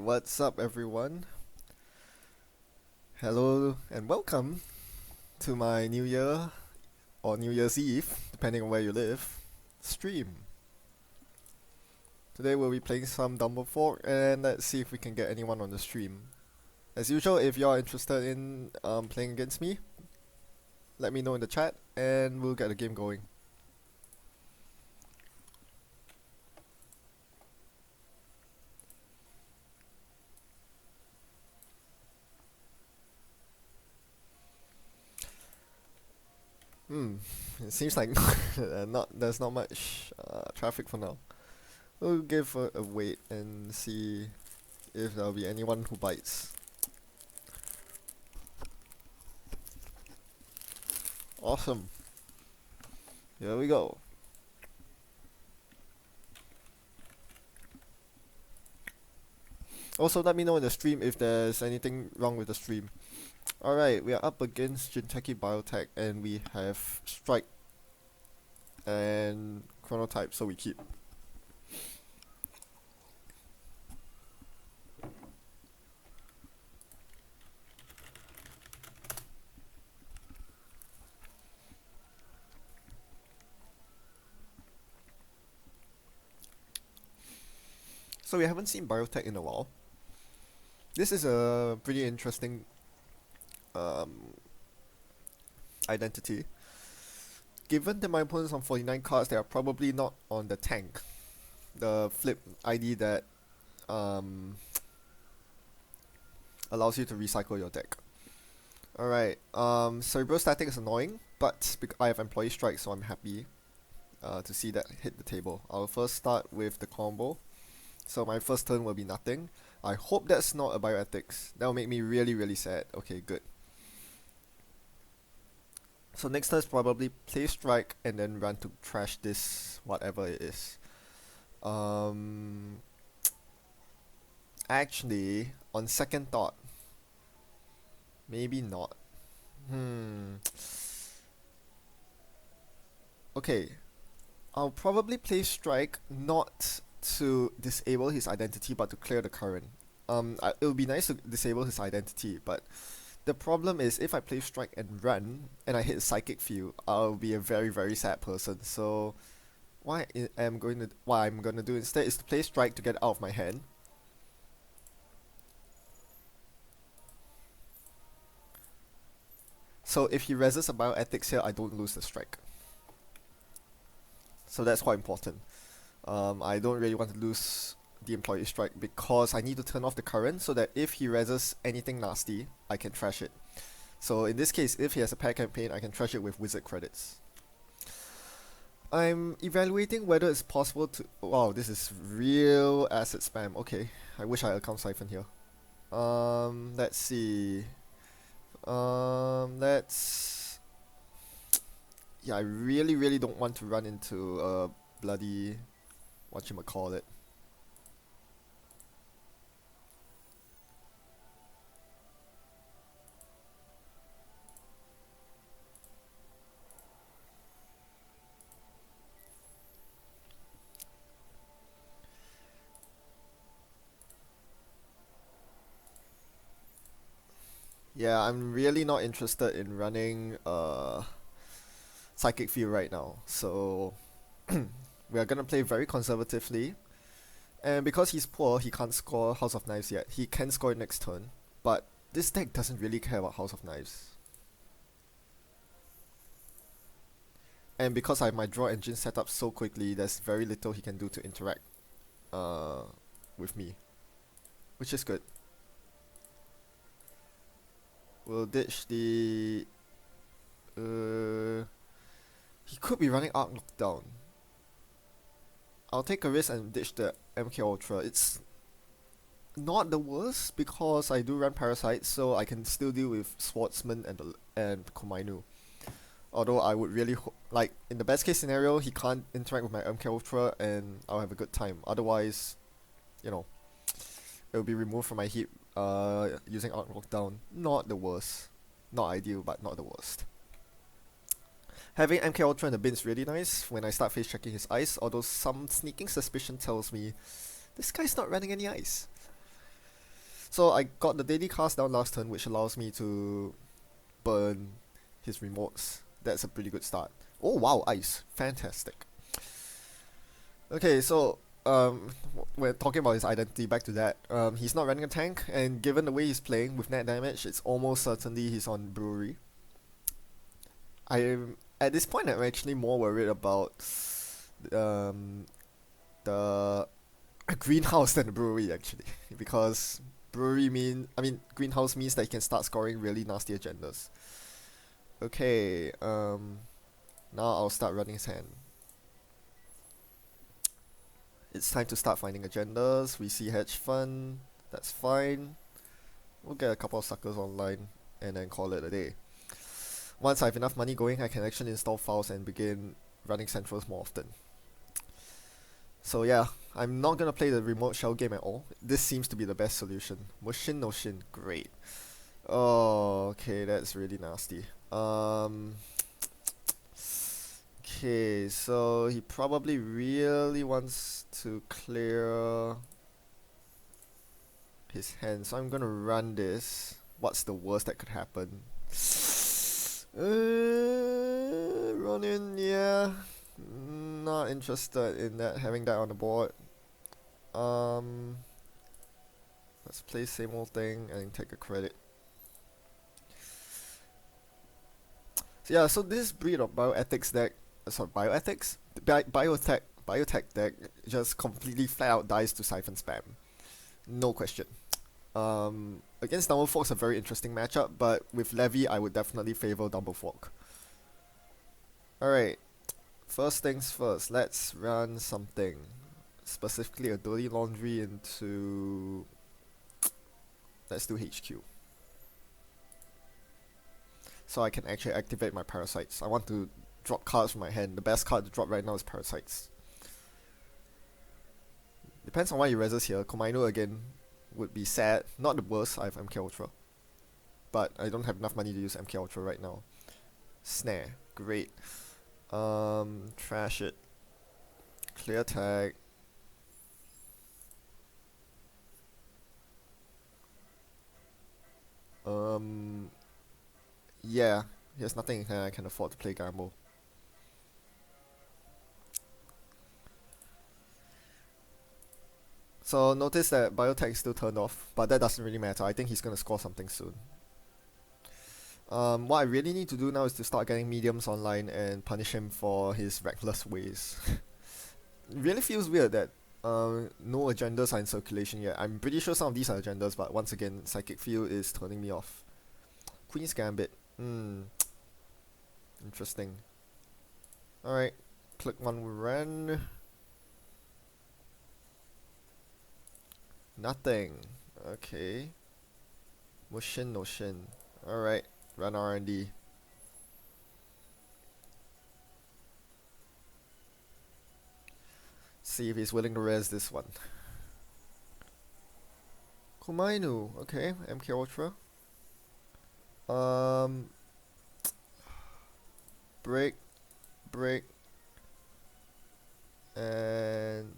what's up everyone? Hello and welcome to my New Year or New Year's Eve, depending on where you live, stream. Today we'll be playing some dumblefork and let's see if we can get anyone on the stream. As usual, if you're interested in playing against me, let me know in the chat and we'll get the game going. It seems like there's not much traffic for now. We'll give a wait and see if there'll be anyone who bites. Awesome. Here we go. Also, let me know in the stream if there's anything wrong with the stream. Alright, we are up against Biotech and we have Strike and Chronotype, so we keep. So we haven't seen Biotech in a while. This is a pretty interesting identity. Given that my opponent's on 49 cards, they are probably not on the tank, the flip ID that allows you to recycle your deck. Alright, Cerebral Static is annoying, but I have Employee Strike, so I'm happy to see that hit the table. I'll first start with the combo, so my first turn will be nothing. I hope that's not a Bioethics. That will make me really sad. Okay, good. So next turn is probably play Strike and then run to trash this whatever it is. Actually, on second thought, maybe not. Okay, I'll probably play Strike not to disable his identity but to clear the current. It would be nice to disable his identity, but the problem is if I play Strike and run and I hit Psychic Field, I'll be a very sad person. So what I'm gonna do instead is to play Strike to get out of my hand. So if he resists a Bioethics here, I don't lose the Strike. So that's quite important. I don't really want to lose the Employee Strike because I need to turn off the current so that if he resists anything nasty, I can trash it. So in this case, if he has a pair campaign, I can trash it with Wizard credits. I'm evaluating whether it's possible to... Wow, this is real asset spam. Okay, I wish I had account siphon here. Let's see. Let's... Yeah, I really don't want to run into a bloody... whatchamacallit. Yeah, I'm really not interested in running Psychic Field right now, so we are gonna play very conservatively. And because he's poor, he can't score House of Knives yet. He can score it next turn, but this deck doesn't really care about House of Knives. And because I have my draw engine set up so quickly, there's very little he can do to interact with me, which is good. We'll ditch the... he could be running Arc Knockdown. I'll take a risk and ditch the MK Ultra. It's not the worst because I do run Parasites, so I can still deal with Swordsman and Komainu. Although I would really like, in the best case scenario, he can't interact with my MK Ultra and I'll have a good time. Otherwise, you know, it will be removed from my heap using Arc Knockdown. Not the worst. Not ideal, but not the worst. Having MK Ultra in the bin is really nice when I start face checking his ice, although some sneaking suspicion tells me this guy's not running any ice. So I got the daily cast down last turn, which allows me to burn his remotes. That's a pretty good start. Oh wow, ice. Fantastic. Okay, so we're talking about his identity, back to that. He's not running a tank, and given the way he's playing with net damage, it's almost certainly he's on brewery. At this point I'm actually more worried about um the greenhouse than the brewery actually, because greenhouse means that he can start scoring really nasty agendas. Okay, now I'll start running his hand. It's time to start finding agendas. We see hedge fund. That's fine. We'll get a couple of suckers online and then call it a day. Once I have enough money going, I can actually install files and begin running centrals more often. So yeah, I'm not gonna play the remote shell game at all. This seems to be the best solution. Mushin no shin, great. Oh, okay, that's really nasty. Okay, so he probably really wants to clear his hand, so I'm gonna run this. What's the worst that could happen? Run in, yeah. Not interested in that, having that on the board. Let's play same old thing and take a credit. So yeah, so this breed of bioethics deck, biotech deck just completely flat out dies to siphon spam. No question. Against dumblefork's a very interesting matchup, but with Levy I would definitely favor dumblefork. Alright, first things first, let's run something. Specifically a dirty laundry into... Let's do HQ. So I can actually activate my parasites. I want to drop cards from my hand. The best card to drop right now is parasites. Depends on why he reses here. Komainu again would be sad. Not the worst, I have MK Ultra. But I don't have enough money to use MK Ultra right now. Snare, great. Trash it. Clear tag. Yeah, there's nothing I can afford to play gamble. So notice that Biotech is still turned off, but that doesn't really matter. I think he's gonna score something soon. What I really need to do now is to start getting mediums online and punish him for his reckless ways. It really feels weird that no agendas are in circulation yet. I'm pretty sure some of these are agendas, but once again, Psychic Field is turning me off. Queen's Gambit. Interesting. Alright, click one run. Nothing. Okay. Mushin no shin. Alright, run R&D. See if he's willing to res this one. Komainu, okay, MK Ultra. Break, and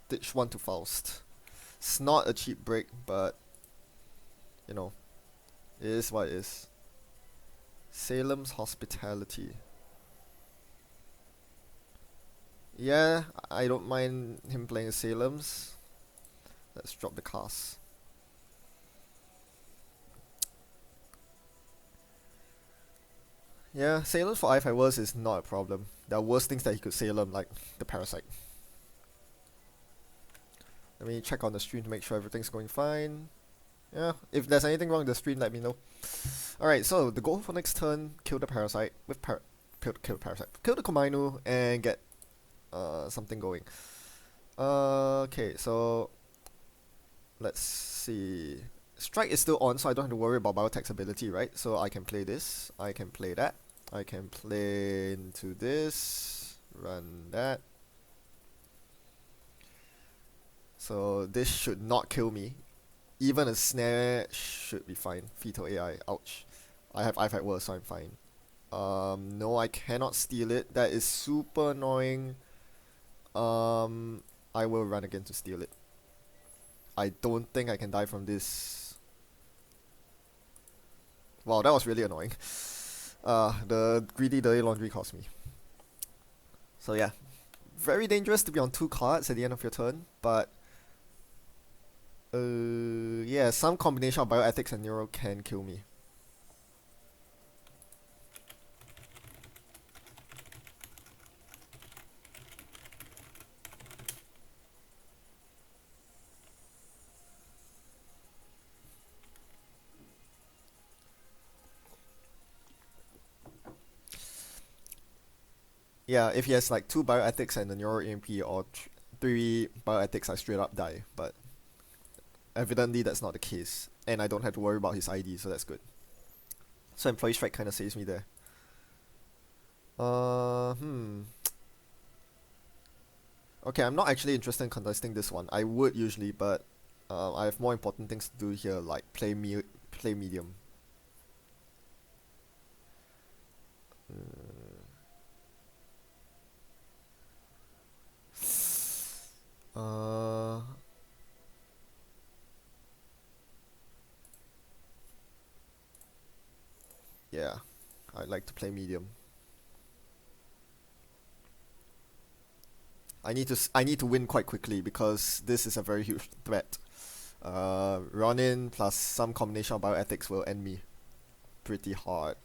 ditch one to Faust. It's not a cheap break, but you know, it is what it is. Salem's Hospitality. Yeah, I don't mind him playing Salem's. Let's drop the cast. Yeah, Salem for I5 worse is not a problem. There are worse things that he could Salem, like the Parasite. Let me check on the stream to make sure everything's going fine. Yeah, if there's anything wrong with the stream, let me know. Alright, so the goal for next turn, kill the Parasite with kill the Parasite. Kill the Komainu and get something going. Okay, so let's see. Strike is still on, so I don't have to worry about Biotech's ability, right? So I can play this, I can play that, I can play into this, run that. So this should not kill me. Even a snare should be fine. Fetal AI, ouch. I have I-Fight worse, so I'm fine. No, I cannot steal it. That is super annoying. I will run again to steal it. I don't think I can die from this. Wow, that was really annoying. The greedy dirty laundry cost me. So yeah, very dangerous to be on 2 cards at the end of your turn, but yeah, some combination of bioethics and neuro can kill me. Yeah, if he has like 2 bioethics and a neuro EMP or 3 bioethics, I straight up die. But evidently that's not the case, and I don't have to worry about his ID, so that's good. So employee strike kind of saves me there. Hmm. Okay, I'm not actually interested in contesting this one. I would usually, but I have more important things to do here, like play medium. Uh, yeah, I'd like to play medium. I need to win quite quickly because this is a very huge threat. Run in plus some combination of bioethics will end me pretty hard.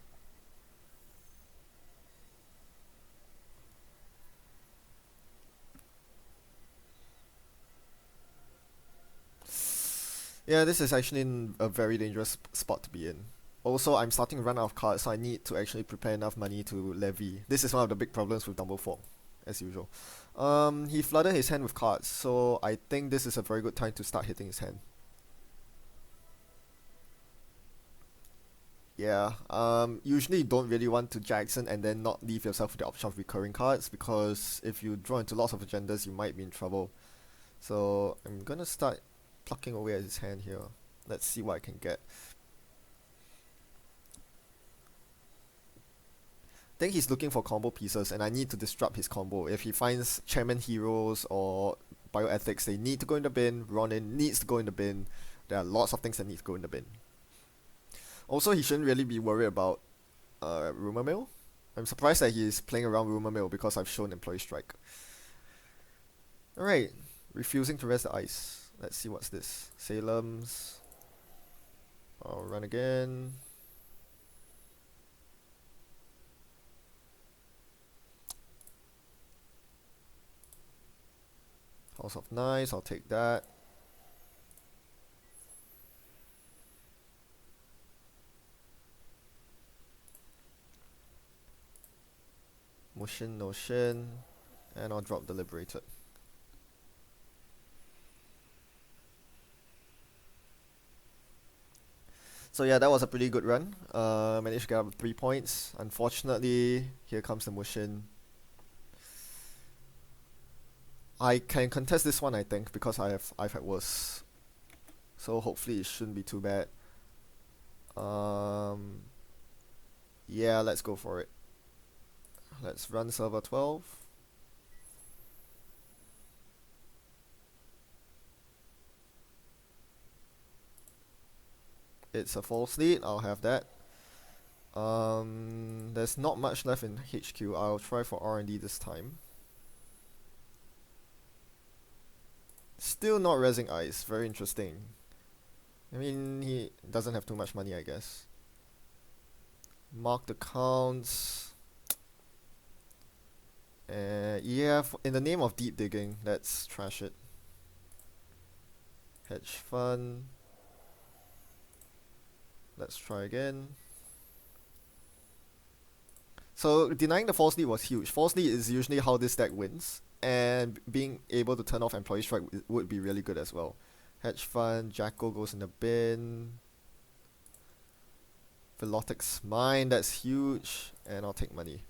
Yeah, this is actually a very dangerous spot to be in. Also, I'm starting to run out of cards, so I need to actually prepare enough money to levy. This is one of the big problems with dumblefork, as usual. He flooded his hand with cards, so I think this is a very good time to start hitting his hand. Yeah, usually you don't really want to Jackson and then not leave yourself with the option of recurring cards because if you draw into lots of agendas, you might be in trouble. So I'm gonna start plucking away at his hand here. Let's see what I can get. I think he's looking for combo pieces and I need to disrupt his combo. If he finds Chairman Heroes or Bioethics, they need to go in the bin. Ronin needs to go in the bin. There are lots of things that need to go in the bin. Also, he shouldn't really be worried about Rumor Mill. I'm surprised that he's playing around Rumor Mill because I've shown Employee Strike. Alright, refusing to rest the ice. Let's see what's this. Salem's. I'll run again. House of Knives, I'll take that. Mushin, no Shin. And I'll drop the Liberated. So yeah, that was a pretty good run. Managed to get up 3 points. Unfortunately, here comes the Mushin. I can contest this one, I think, because I've had worse. So hopefully it shouldn't be too bad. Yeah, let's go for it. Let's run server 12. It's a false lead, I'll have that. There's not much left in HQ. I'll try for R&D this time. Still not resing ice, very interesting. I mean, he doesn't have too much money, I guess. Mark the counts. Yeah, in the name of deep digging, let's trash it. Hedge fund. Let's try again. So denying the false lead was huge. False lead is usually how this deck wins, and being able to turn off Employee Strike would be really good as well. Hedge fund, Jacko goes in the bin. Velotic's mine, that's huge, and I'll take money.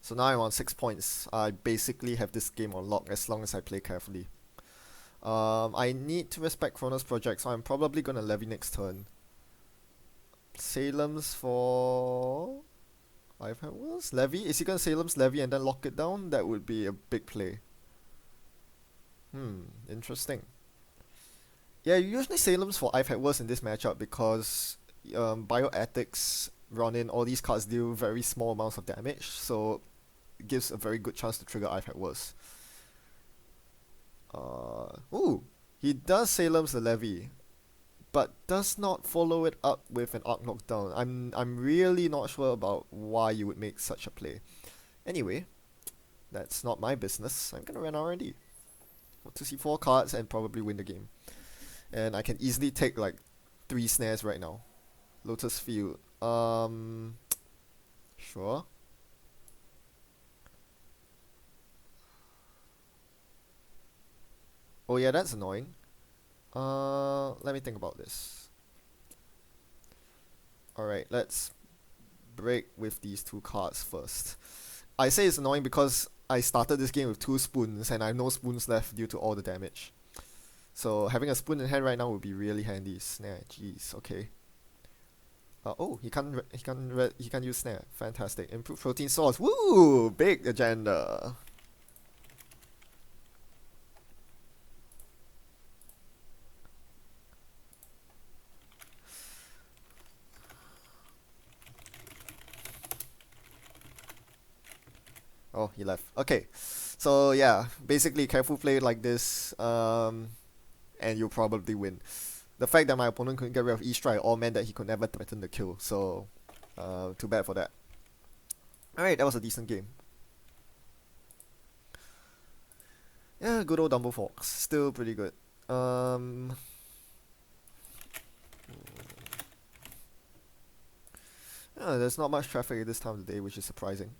So now I'm on 6 points. I basically have this game on lock as long as I play carefully. I need to respect Chronos Project, so I'm probably gonna levy next turn. Salem's for I've had worse. Levy? Is he gonna Salem's Levy and then lock it down? That would be a big play. Interesting. Yeah, usually Salem's for I've had worse in this matchup because bioethics run in all these cards deal very small amounts of damage, so it gives a very good chance to trigger I've had worse. Ooh, he does Salem's the Levy, but does not follow it up with an Arc Knockdown. I'm really not sure about why you would make such a play. Anyway, that's not my business. I'm gonna run R&D to see 4 cards and probably win the game. And I can easily take like 3 snares right now. Lotus Field. Sure. Oh yeah, that's annoying. Let me think about this. Alright, let's break with these 2 cards first. I say it's annoying because I started this game with 2 spoons and I have no spoons left due to all the damage. So having a spoon in hand right now would be really handy. Snare, jeez, okay. Oh, he can't use snare. Fantastic. Improved protein source. Woo! Big agenda. Oh, he left. Okay. So yeah, basically careful play like this, and you'll probably win. The fact that my opponent couldn't get rid of E-Strike all meant that he could never threaten the kill, so too bad for that. Alright, that was a decent game. Yeah, good old dumbleforks. Still pretty good. Yeah, there's not much traffic at this time of the day, which is surprising.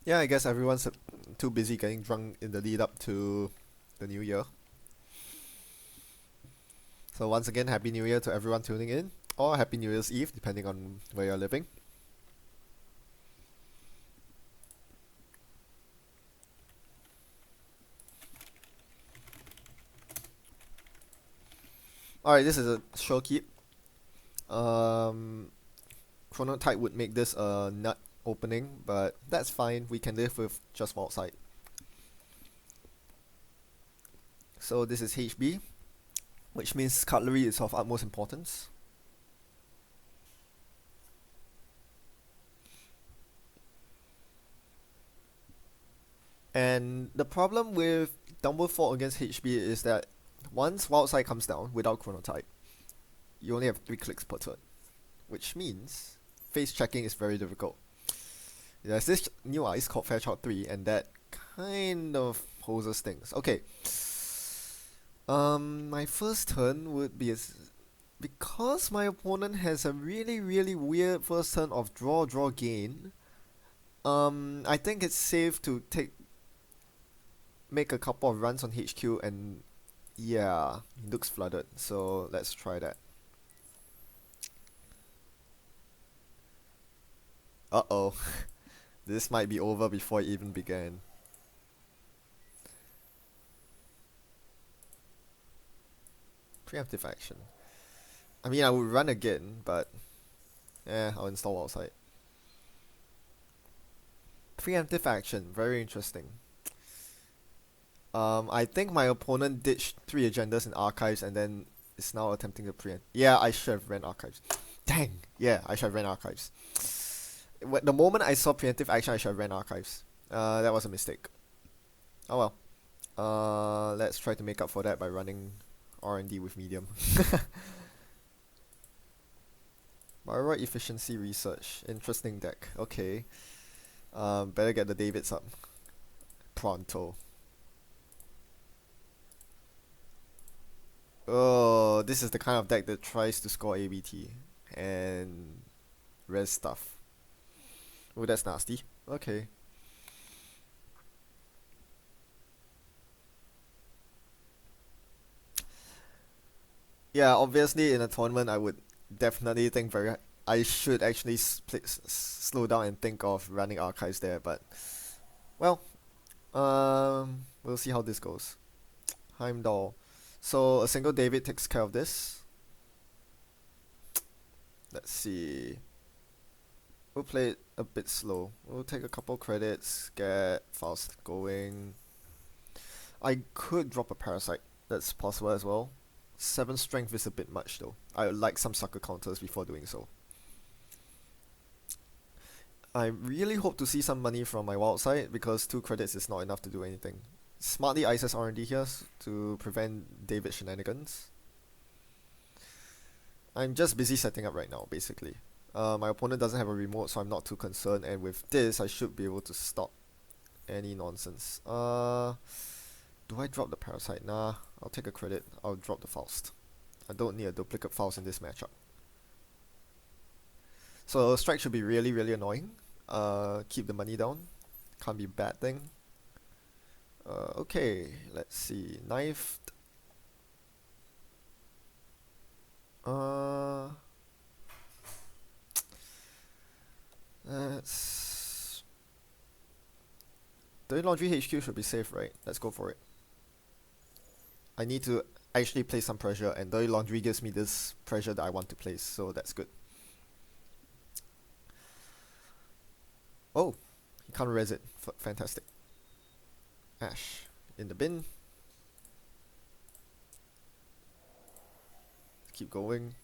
Yeah, I guess everyone's too busy getting drunk in the lead up to the new year. So once again, Happy New Year to everyone tuning in, or Happy New Year's Eve, depending on where you're living. Alright, this is a sure keep. Chronotype would make this a nut opening, but that's fine. We can live with just wild side. So this is HB, which means cutlery is of utmost importance. And the problem with dumblefork against HB is that once wild side comes down without chronotype, you only have 3 clicks per turn, which means face checking is very difficult. There's this new ice called Fairchild 3, and that kind of poses things. Okay. My first turn would be because my opponent has a really, really weird first turn of draw, draw, gain. I think it's safe to make a couple of runs on HQ, and yeah, he looks flooded. So let's try that. Uh-oh. This might be over before it even began. Preemptive action. I mean, I would run again, but I'll install outside. Preemptive action, very interesting. I think my opponent ditched 3 agendas in archives and then is now attempting to preempt. Yeah, I should have ran archives. Dang! Yeah, I should have ran archives. The moment I saw preemptive action, I should have ran archives. That was a mistake. Oh well. Let's try to make up for that by running R&D with medium. Borrow efficiency research. Interesting deck. Okay. Better get the Davids up. Pronto. Oh, this is the kind of deck that tries to score ABT and res stuff. Oh, that's nasty. Okay. Yeah, obviously in a tournament I would definitely think very. I should actually slow down and think of running archives there, but well, we'll see how this goes. Heimdall. So a single David takes care of this. Let's see. We'll play it a bit slow. We'll take a couple credits, get Faust going. I could drop a Parasite. That's possible as well. 7 strength is a bit much though. I would like some sucker counters before doing so. I really hope to see some money from my wild side because 2 credits is not enough to do anything. Smartly ices R&D here to prevent David shenanigans. I'm just busy setting up right now, basically. My opponent doesn't have a remote, so I'm not too concerned, and with this, I should be able to stop any nonsense. Do I drop the Parasite? Nah, I'll take a credit. I'll drop the Faust. I don't need a duplicate Faust in this matchup. So strike should be really, really annoying. Keep the money down. Can't be a bad thing. Okay, let's see. Knifed. Uh, let's. Dirty Laundry HQ should be safe, right? Let's go for it. I need to actually place some pressure, and Dirty Laundry gives me this pressure that I want to place, so that's good. Oh, he can't res it. Fantastic. Ash in the bin. Keep going.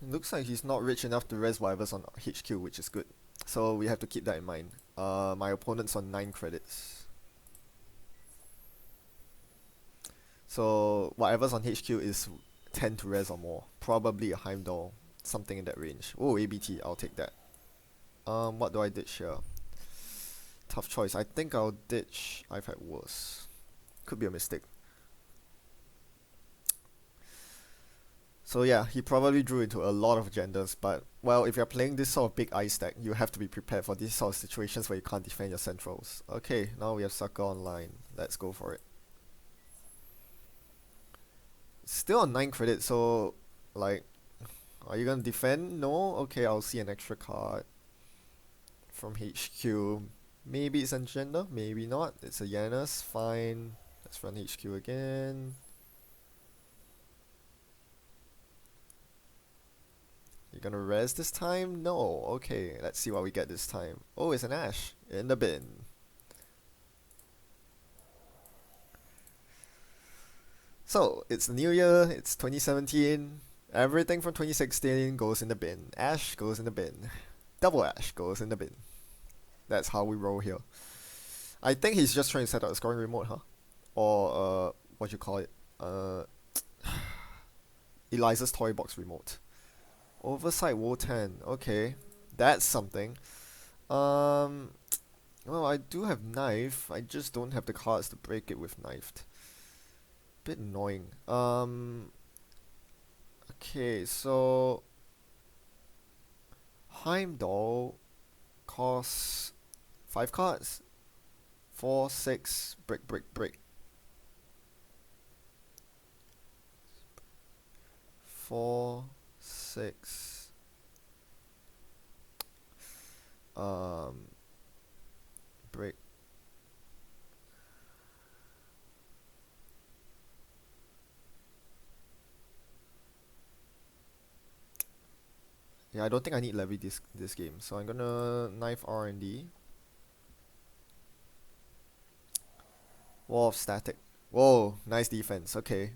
It looks like he's not rich enough to res whatever's on HQ, which is good. So we have to keep that in mind. My opponent's on 9 credits. So whatever's on HQ is 10 to res or more. Probably a Heimdall. Something in that range. Oh, ABT, I'll take that. What do I ditch here? Tough choice. I think I'll ditch I've had worse. Could be a mistake. So yeah, he probably drew into a lot of genders, but well, if you're playing this sort of big ice deck, you have to be prepared for these sort of situations where you can't defend your centrals. Okay, now we have Sucker online. Let's go for it. Still on 9 credits, so like, are you gonna defend? No? Okay, I'll see an extra card from HQ. Maybe it's Engender, maybe not. It's a Janus, fine. Let's run HQ again. You're gonna res this time? No. Okay, let's see what we get this time. Oh, it's an Ash in the bin. So, it's the new year, it's 2017. Everything from 2016 goes in the bin. Ash goes in the bin. Double Ash goes in the bin. That's how we roll here. I think he's just trying to set up a scoring remote, huh? Or, what you call it? Eliza's Toy Box remote. Oversight Wotan. Okay, that's something. Um, well, I do have knife. I just don't have the cards to break it with knifed. Bit annoying. Okay, so Heimdall costs 5 cards. 4, 6, break, break, break. 4, 6. Break. Yeah, I don't think I need levy this game, so I'm gonna knife R&D. Wall of static. Whoa, nice defense. Okay.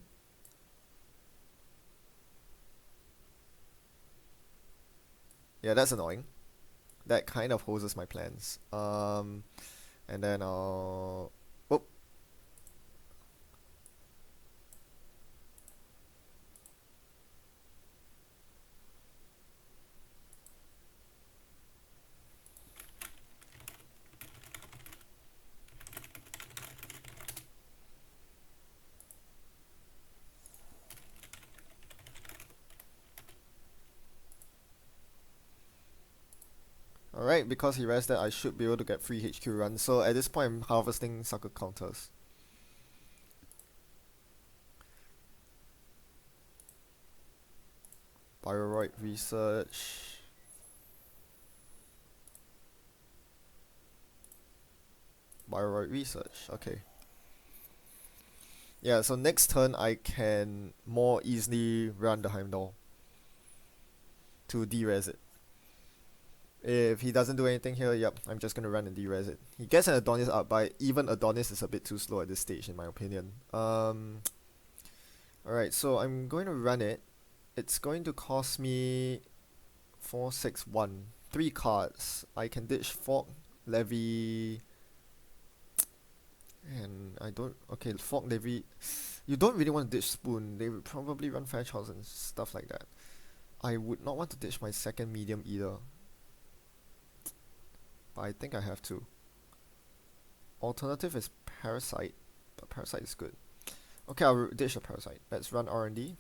Yeah, that's annoying. That kind of hoses my plans. And then I'll... Oh, alright, because he rested, I should be able to get free HQ runs. So at this point, I'm harvesting sucker counters. Bioroid research. Bioroid research, okay. Yeah, so next turn I can more easily run the Heimdall to de-res it. If he doesn't do anything here, yep, I'm just gonna run and de-res it. He gets an Adonis up, but even Adonis is a bit too slow at this stage in my opinion. Alright, so I'm going to run it. It's going to cost me 461. 3 cards. I can ditch Fork, Levy, and I don't... Okay, Fork, Levy... You don't really want to ditch Spoon. They would probably run Fairchilds and stuff like that. I would not want to ditch my second medium either. But I think I have to. Alternative is Parasite, but Parasite is good. Okay, I'll ditch a Parasite. Let's run R&D.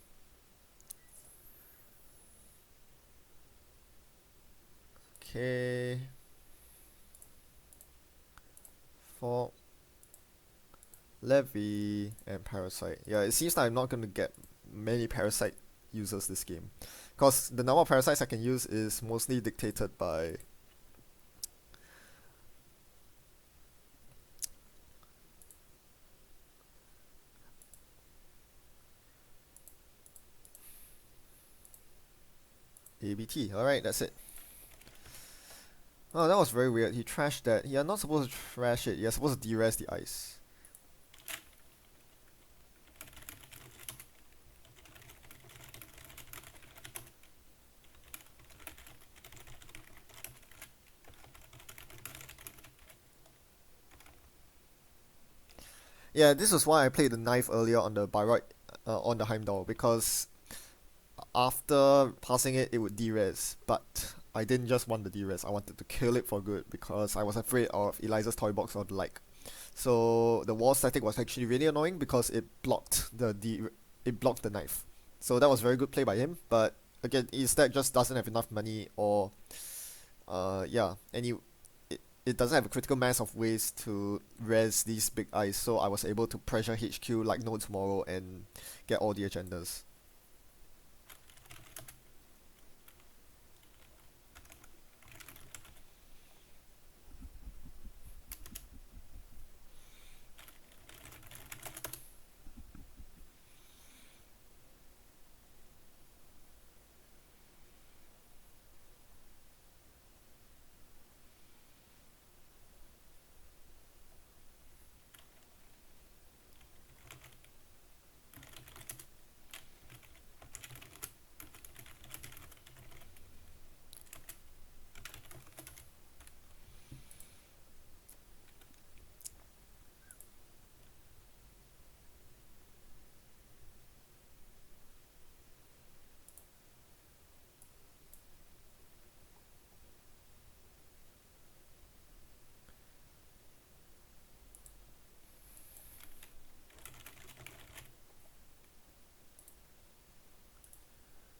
Okay. Fork, Levy, and Parasite. Yeah, it seems like I'm not going to get many Parasite users this game. Because the number of Parasites I can use is mostly dictated by... ABT. Alright, that's it. Oh, that was very weird. He trashed that. You're not supposed to trash it. You're supposed to de-res the ice. Yeah, this is why I played the knife earlier on the Bayreuth, on the Heimdall, because after passing it, it would de-res. But I didn't just want the de-res, I wanted to kill it for good, because I was afraid of Eliza's toy box or the like. So the wall static was actually really annoying because it blocked the knife. So that was very good play by him, but again, his deck just doesn't have enough money, or yeah, it doesn't have a critical mass of ways to res these big eyes, so I was able to pressure HQ like no tomorrow and get all the agendas.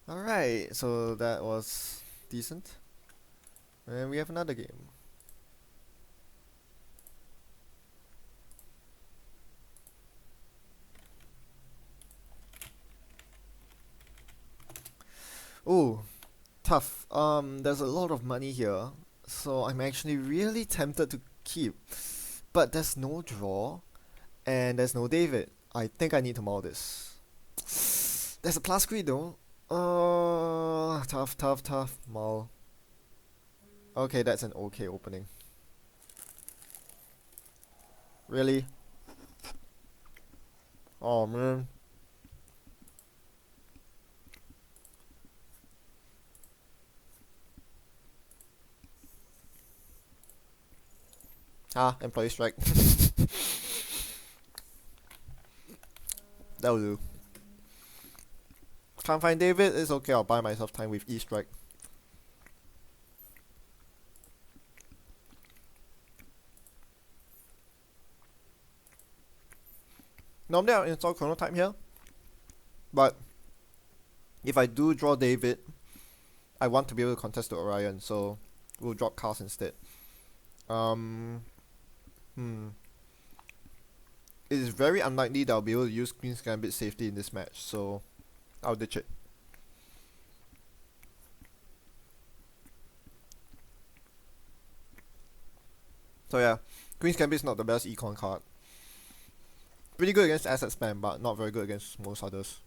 Alright, so that was decent. And we have another game. Ooh, tough. There's a lot of money here, so I'm actually really tempted to keep. But there's no draw, and there's no David. I think I need to mull this. There's a plus grid though. Tough. Mull. Okay, that's an okay opening. Really? Oh man. Employee strike. That'll do. Can't find David, it's okay, I'll buy myself time with E-strike. Normally I'll install chronotype here, but if I do draw David, I want to be able to contest to Orion, so we'll drop cast instead. It is very unlikely that I'll be able to use Queen's Gambit safety in this match, so I'll ditch it. So yeah, Queen's Gambit is not the best econ card. Pretty good against asset spam, but not very good against most others.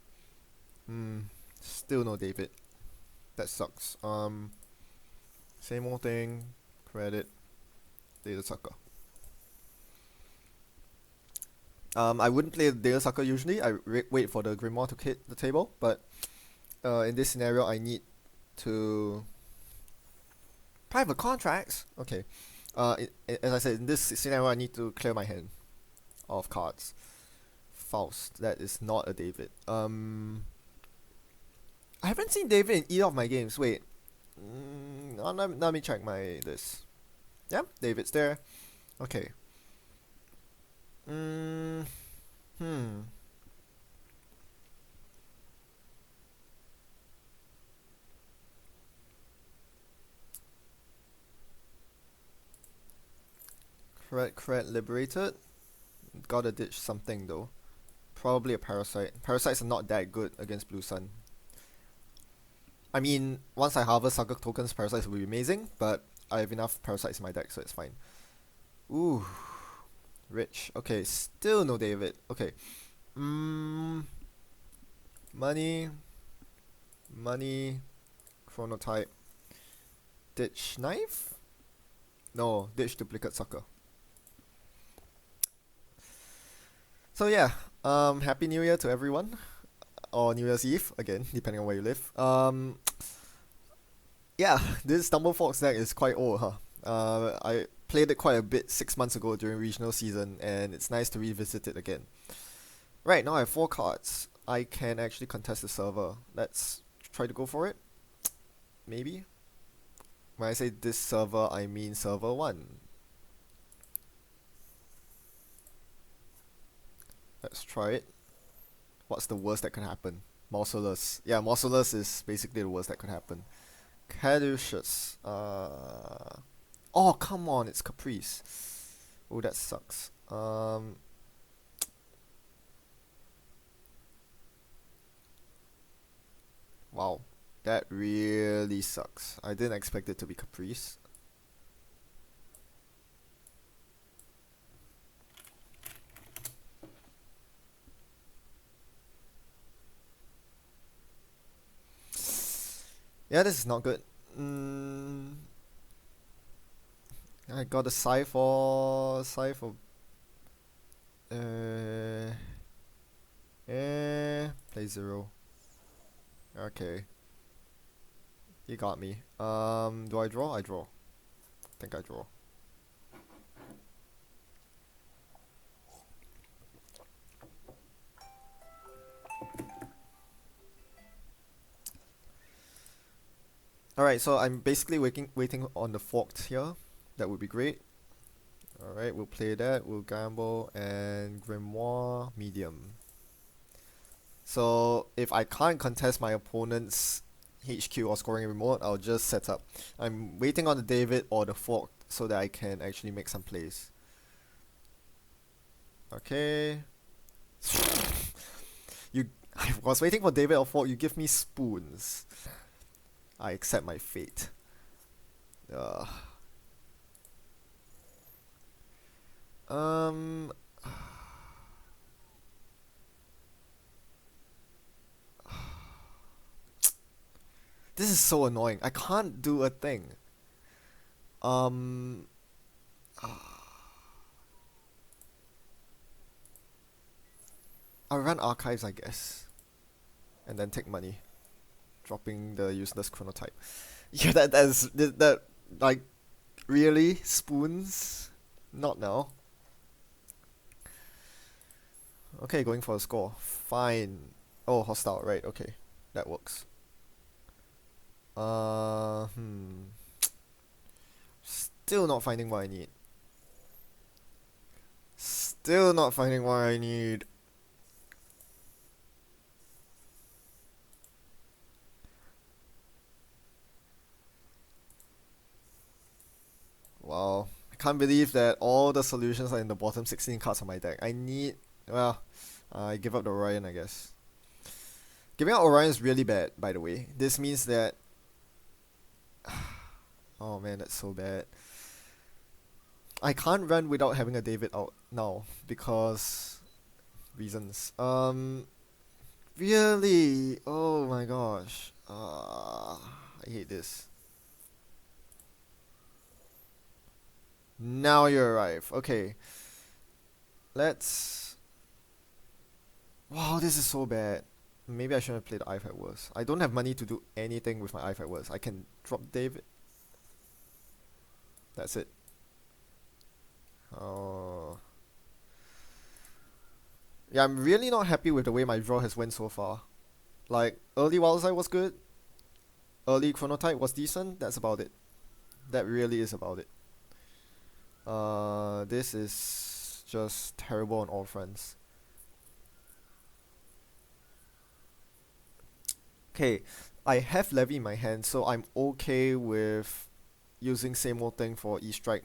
Still no David. That sucks. Same old thing. Credit. Data Sucker. I wouldn't play Data Sucker usually. I wait for the Grimoire to hit the table, but in this scenario, I need to private contracts. Okay. As I said, in this scenario, I need to clear my hand of cards. Faust. That is not a David. I haven't seen David in either of my games. Wait. Let me check this. Yeah, David's there. Okay. Cred liberated. Gotta ditch something though. Probably a Parasite. Parasites are not that good against Blue Sun. I mean, once I harvest Sucker tokens, Parasites will be amazing, but I have enough Parasites in my deck, so it's fine. Ooh. Rich. Okay, still no David. Okay. Money. Chronotype. Ditch Knife? No, ditch Duplicate Sucker. So yeah, Happy New Year to everyone. Or New Year's Eve, again, depending on where you live. Yeah, this dumblefork deck is quite old, huh? I played it quite a bit 6 months ago during regional season, and it's nice to revisit it again. Right, now I have 4 cards. I can actually contest the server. Let's try to go for it. Maybe. When I say this server, I mean server 1. Let's try it. What's the worst that can happen? Morcelus. Yeah, Morcelus is basically the worst that could happen. Caduceus. Oh, come on, it's Caprice. Oh, that sucks. Wow, that really sucks. I didn't expect it to be Caprice. Yeah, this is not good. I got a Play 0. Okay. You got me. Do I draw? I draw. I think I draw. Alright, so I'm basically waiting on the forked here. That would be great. Alright, we'll play that. We'll gamble and Grimoire medium. So if I can't contest my opponent's HQ or scoring remote, I'll just set up. I'm waiting on the David or the fork so that I can actually make some plays. Okay. I was waiting for David or fork, you give me spoons. I accept my fate. This is so annoying. I can't do a thing. I run archives, I guess, and then take money, dropping the useless chronotype. Yeah, that like really spoons. Not now. Okay, going for a score. Fine. Oh, hostile, right, okay. That works. Hmm. Still not finding what I need. Still not finding what I need. Wow. I can't believe that all the solutions are in the bottom 16 cards of my deck. I need... Well, I give up the Orion, I guess. Giving out Orion is really bad, by the way. This means that... Oh man, that's so bad. I can't run without having a David out now, because... Reasons. Really? Oh my gosh. I hate this. Now you arrive. Okay. Let's... Wow, this is so bad. Maybe I shouldn't have played iPad worse. I don't have money to do anything with my iPad worse. I can drop David. That's it. Oh. Yeah, I'm really not happy with the way my draw has went so far. Like, early Wildside was good. Early Chronotype was decent. That's about it. That really is about it. This is just terrible on all fronts. Okay, I have Levy in my hand, so I'm okay with using same old thing for E-Strike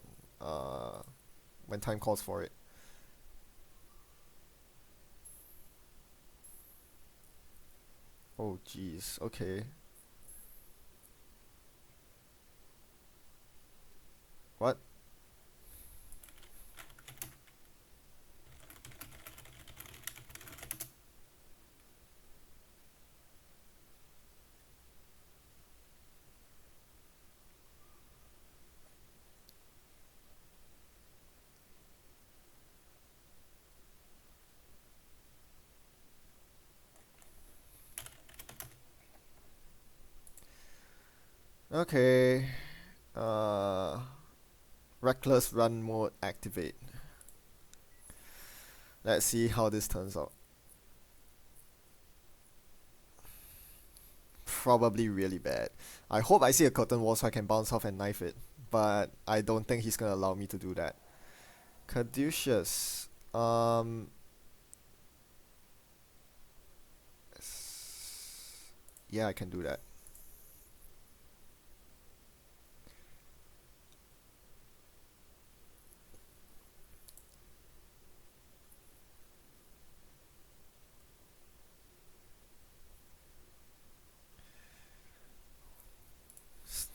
when time calls for it. Oh jeez, okay. What? Okay. Uh, Reckless run mode activate. Let's see how this turns out. Probably really bad. I hope I see a curtain wall so I can bounce off and knife it, but I don't think he's gonna allow me to do that. Caduceus. Yeah, I can do that.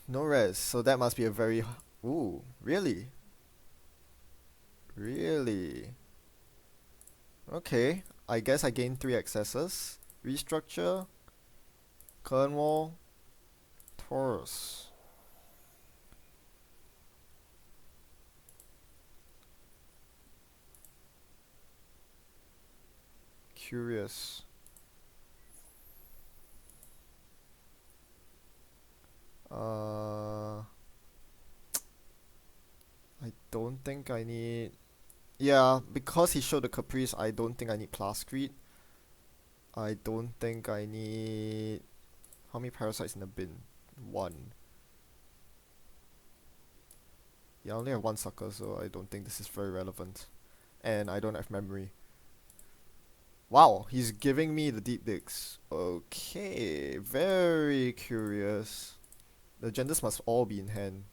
No res, so that must be a very... Ooh, really? Really? Okay, I guess I gain 3 accesses. Restructure, Kernwall, Taurus. Curious. I don't think I need... Yeah, because he showed the Caprice, I don't think I need Plascrete. I don't think I need... How many Parasites in the bin? 1. Yeah, I only have 1 Sucker, so I don't think this is very relevant. And I don't have memory. Wow, he's giving me the Deep Digs. Okay, very curious. The genders must all be in hand.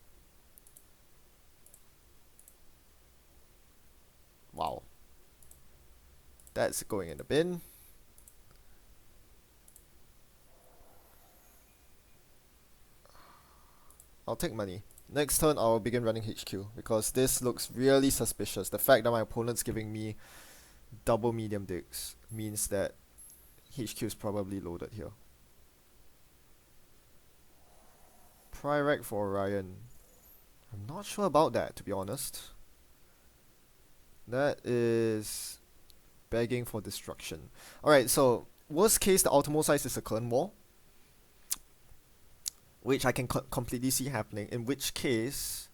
Wow. That's going in the bin. I'll take money. Next turn, I'll begin running HQ, because this looks really suspicious. The fact that my opponent's giving me double medium digs means that HQ is probably loaded here. Pyrrhac for Orion. I'm not sure about that, to be honest. That is begging for destruction. Alright, so worst case, the Ultimo size is a Clone Wall, which I can completely see happening, in which case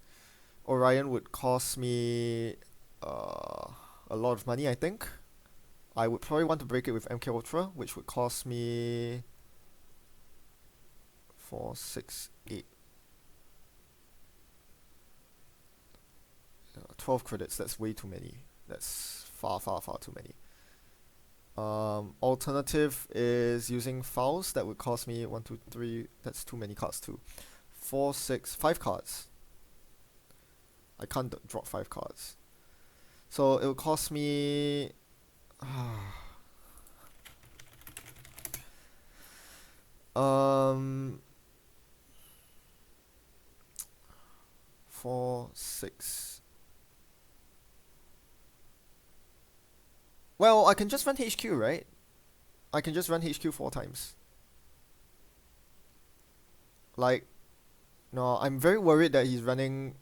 Orion would cost me a lot of money, I think. I would probably want to break it with MK Ultra, which would cost me 4, 6, 8, 12 credits. That's way too many. That's far, far, far too many. Alternative is using files. That would cost me 1, 2, 3. That's too many cards too. 4, 6, 5 cards. I can't drop 5 cards. So it will cost me. Um, 4, 6. Well, I can just run HQ, right? I can just run HQ 4 times. Like, no, I'm very worried that he's running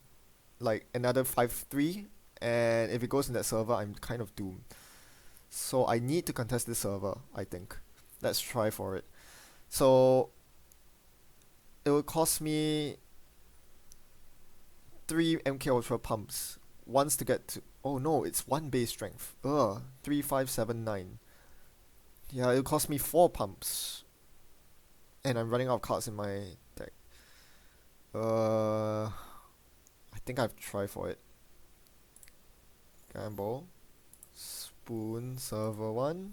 like another 5-3, and if it goes in that server, I'm kind of doomed. So I need to contest this server, I think. Let's try for it. So it will cost me 3 MK Ultra pumps. Once to get to. Oh no, it's 1 base strength. 3, 5, 7, 9. Yeah, it'll cost me 4 pumps. And I'm running out of cards in my deck. I think I've tried for it. Gamble. Spoon, server 1.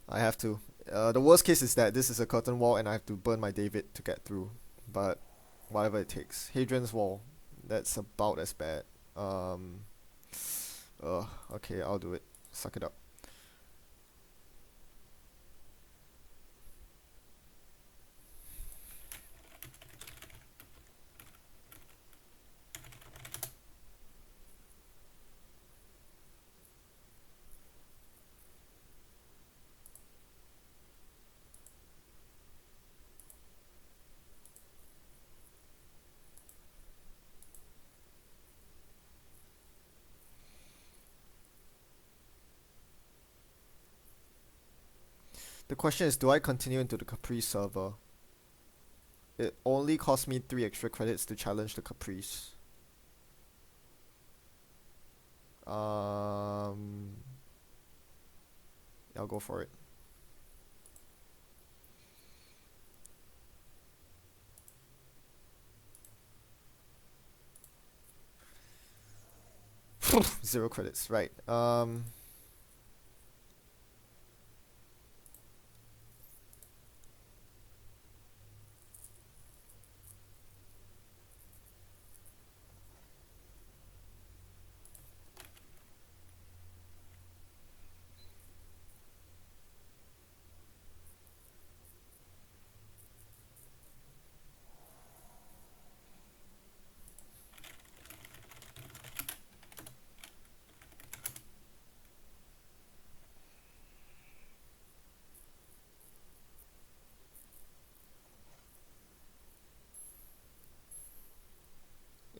I have to. The worst case is that this is a curtain wall and I have to burn my David to get through. But whatever it takes. Hadrian's Wall. That's about as bad. Okay, I'll do it. Suck it up. The question is, do I continue into the Caprice server? It only cost me 3 extra credits to challenge the Caprice. I'll go for it. Zero credits, right.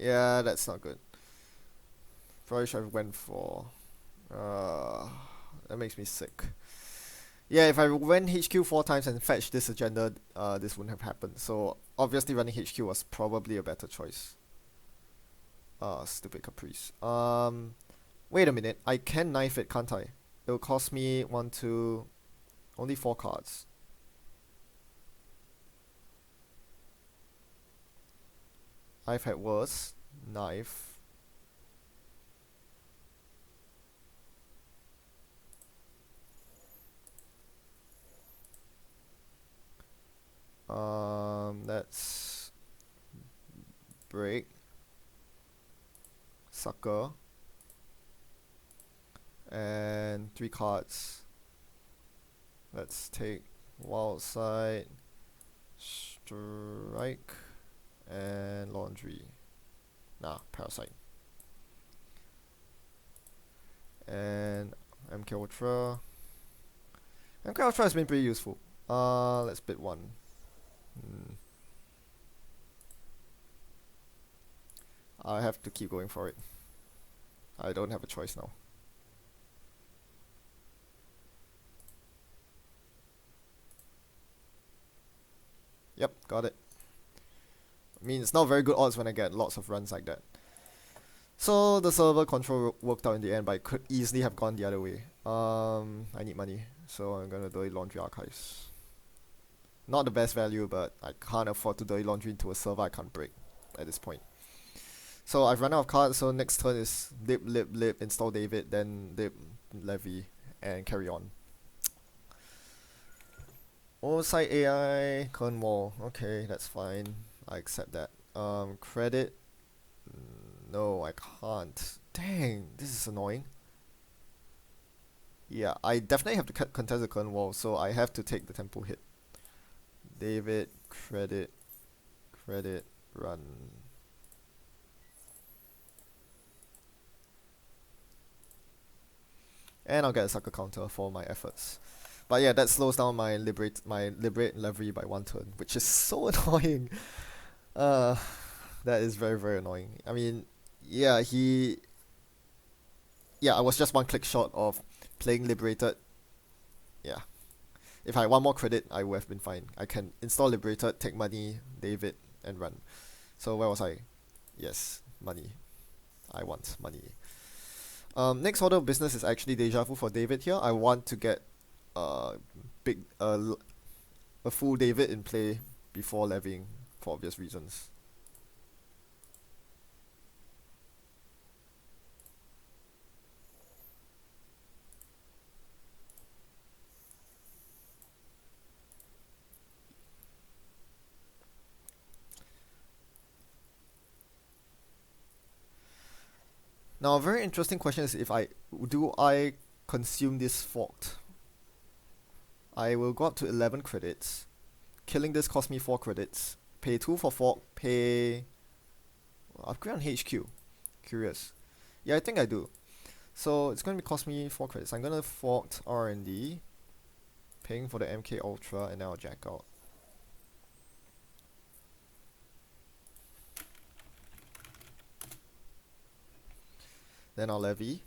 Yeah, that's not good. Probably should have went for. That makes me sick. Yeah, if I went HQ 4 times and fetched this agenda, this wouldn't have happened. So obviously running HQ was probably a better choice. Stupid Caprice. Wait a minute. I can knife it, can't I? It'll cost me 1, 2, only 4 cards. I've had worse. Knife. That's break. Sucker. And 3 cards. Let's take Wild Side, Strike, and Laundry. Nah, Parasite. And MK Ultra. MK Ultra has been pretty useful. Let's bid 1. I have to keep going for it. I don't have a choice now. Yep, got it. I mean, it's not very good odds when I get lots of runs like that. So the server control worked out in the end, but it could easily have gone the other way. I need money, so I'm gonna delete laundry archives. Not the best value, but I can't afford to delete laundry into a server I can't break at this point. So I've run out of cards, so next turn is lip, install David, then lip, levy, and carry on. Oversight AI, Cornwall. Okay, that's fine. I accept that. Credit. No, I can't. Dang, this is annoying. Yeah, I definitely have to contest the Cornwall, so I have to take the tempo hit. David, credit, run. And I'll get a sucker counter for my efforts. But yeah, that slows down my liberate levy by 1 turn, which is so annoying. Uh, that is very, very annoying. I mean, yeah, I was just one click short of playing liberated. Yeah, if I had one more credit, I would have been fine. I can install liberated, take money, David, and run. So where was I? Yes, money. I want money. Next order of business is actually deja vu for David here. I want to get big a full David in play before levying for obvious reasons. Now, a very interesting question is if I consume this forked. I will go up to 11 credits. Killing this cost me 4 credits. Pay 2 for fork, pay... upgrade on HQ. Curious. Yeah, I think I do. So it's going to cost me 4 credits. I'm going to forked R&D. Paying for the MK Ultra, and now I'll jack out. Then I'll levy.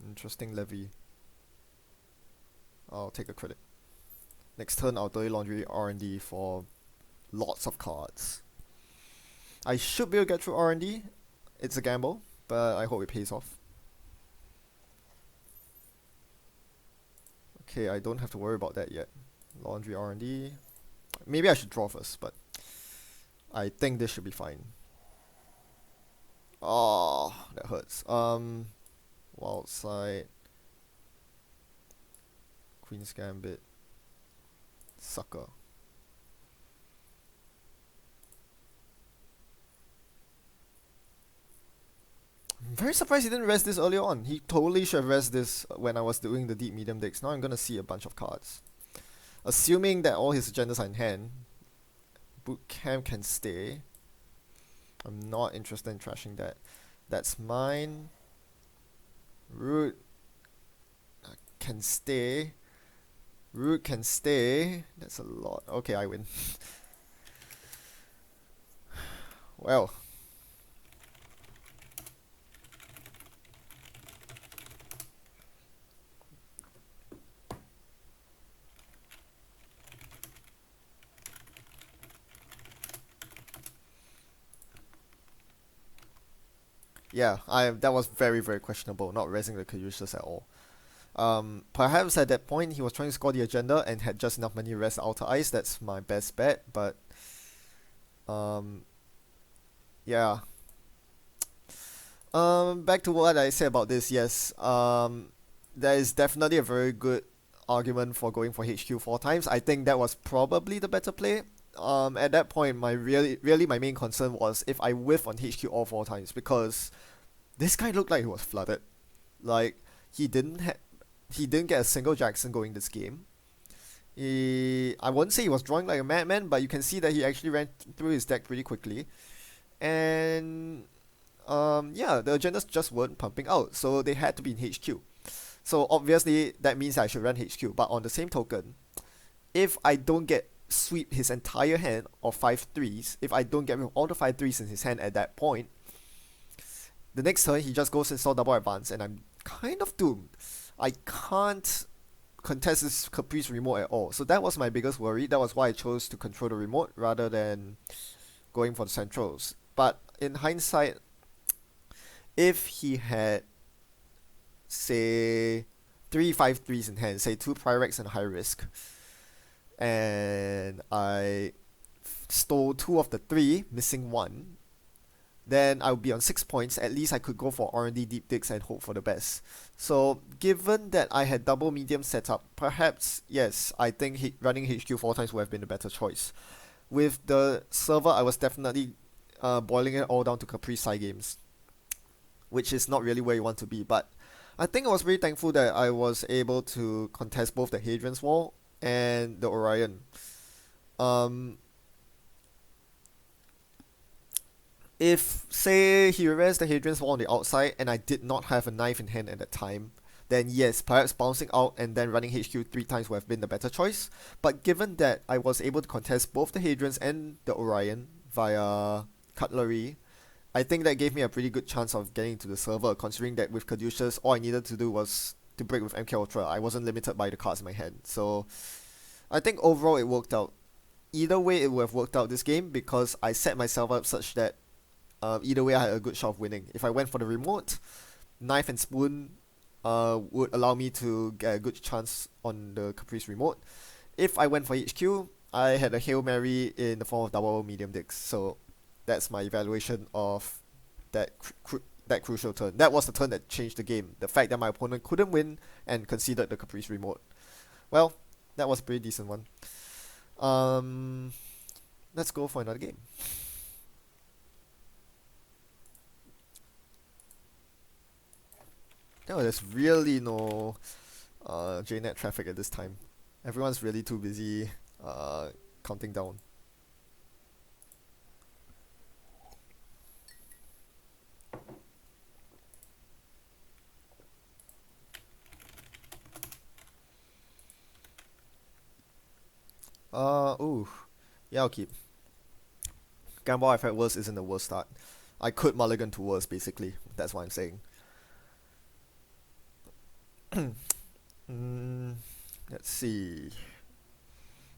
Interesting levy. I'll take a credit. Next turn, I'll dirty laundry R&D for lots of cards. I should be able to get through R&D. It's a gamble, but I hope it pays off. Okay, I don't have to worry about that yet. Laundry R&D. Maybe I should draw first, but I think this should be fine. Oh, that hurts. Wild side. Queen's Gambit. Sucker. I'm very surprised he didn't rest this earlier on. He totally should have rest this when I was doing the deep medium decks. Now I'm gonna see a bunch of cards. Assuming that all his agendas are in hand, Bootcamp can stay. I'm not interested in trashing that. That's mine. Root can stay. Root can stay. That's a lot. Okay, I win. Well. Yeah, that was very, very questionable, not raising the Caduceus at all. Perhaps at that point he was trying to score the agenda and had just enough money to rest Outer Ice. That's my best bet, but yeah. Back to what I said about this. Yes, there is definitely a very good argument for going for HQ 4 times. I think that was probably the better play. At that point, my my main concern was if I whiff on HQ all 4 times, because this guy looked like he was flooded. Like he didn't get a single Jackson going this game. I wouldn't say he was drawing like a madman, but you can see that he actually ran through his deck pretty quickly. And yeah, the agendas just weren't pumping out, so they had to be in HQ. So obviously that means I should run HQ. But on the same token, if I don't get sweep his entire hand of 5 3s, if I don't get rid of all the 5 3s in his hand at that point, the next turn he just goes install double advance, and I'm kind of doomed. I can't contest this Caprice remote at all. So that was my biggest worry. That was why I chose to control the remote rather than going for the centrals. But in hindsight, if he had, say, 3 5 3s in hand, say 2 Pyrex and high risk, and I stole 2 of the 3, missing 1, then I would be on 6 points. At least I could go for R&D deep digs and hope for the best. So given that I had double medium setup, perhaps yes, I think running HQ 4 times would have been the better choice. With the server, I was definitely boiling it all down to Caprice side games, which is not really where you want to be. But I think I was very thankful that I was able to contest both the Hadrian's Wall and the Orion. Um, if, say, he reversed the Hadrian's Wall on the outside and I did not have a knife in hand at that time, then yes, perhaps bouncing out and then running HQ 3 times would have been the better choice. But given that I was able to contest both the Hadrians and the Orion via cutlery, I think that gave me a pretty good chance of getting into the server, considering that with Caduceus, all I needed to do was to break with MK Ultra. I wasn't limited by the cards in my hand. So I think overall it worked out. Either way, it would have worked out this game because I set myself up such that either way I had a good shot of winning. If I went for the remote, knife and spoon would allow me to get a good chance on the Caprice remote. If I went for HQ, I had a Hail Mary in the form of double medium digs. So that's my evaluation of that that crucial turn. That was the turn that changed the game. The fact that my opponent couldn't win and conceded the Caprice remote. Well, that was a pretty decent one. Let's go for another game. No, there's really no JNet traffic at this time. Everyone's really too busy counting down. Ooh. Yeah, I'll keep. Gamble I've had worse isn't the worst start. I could mulligan to worse, basically. That's what I'm saying. Let's see.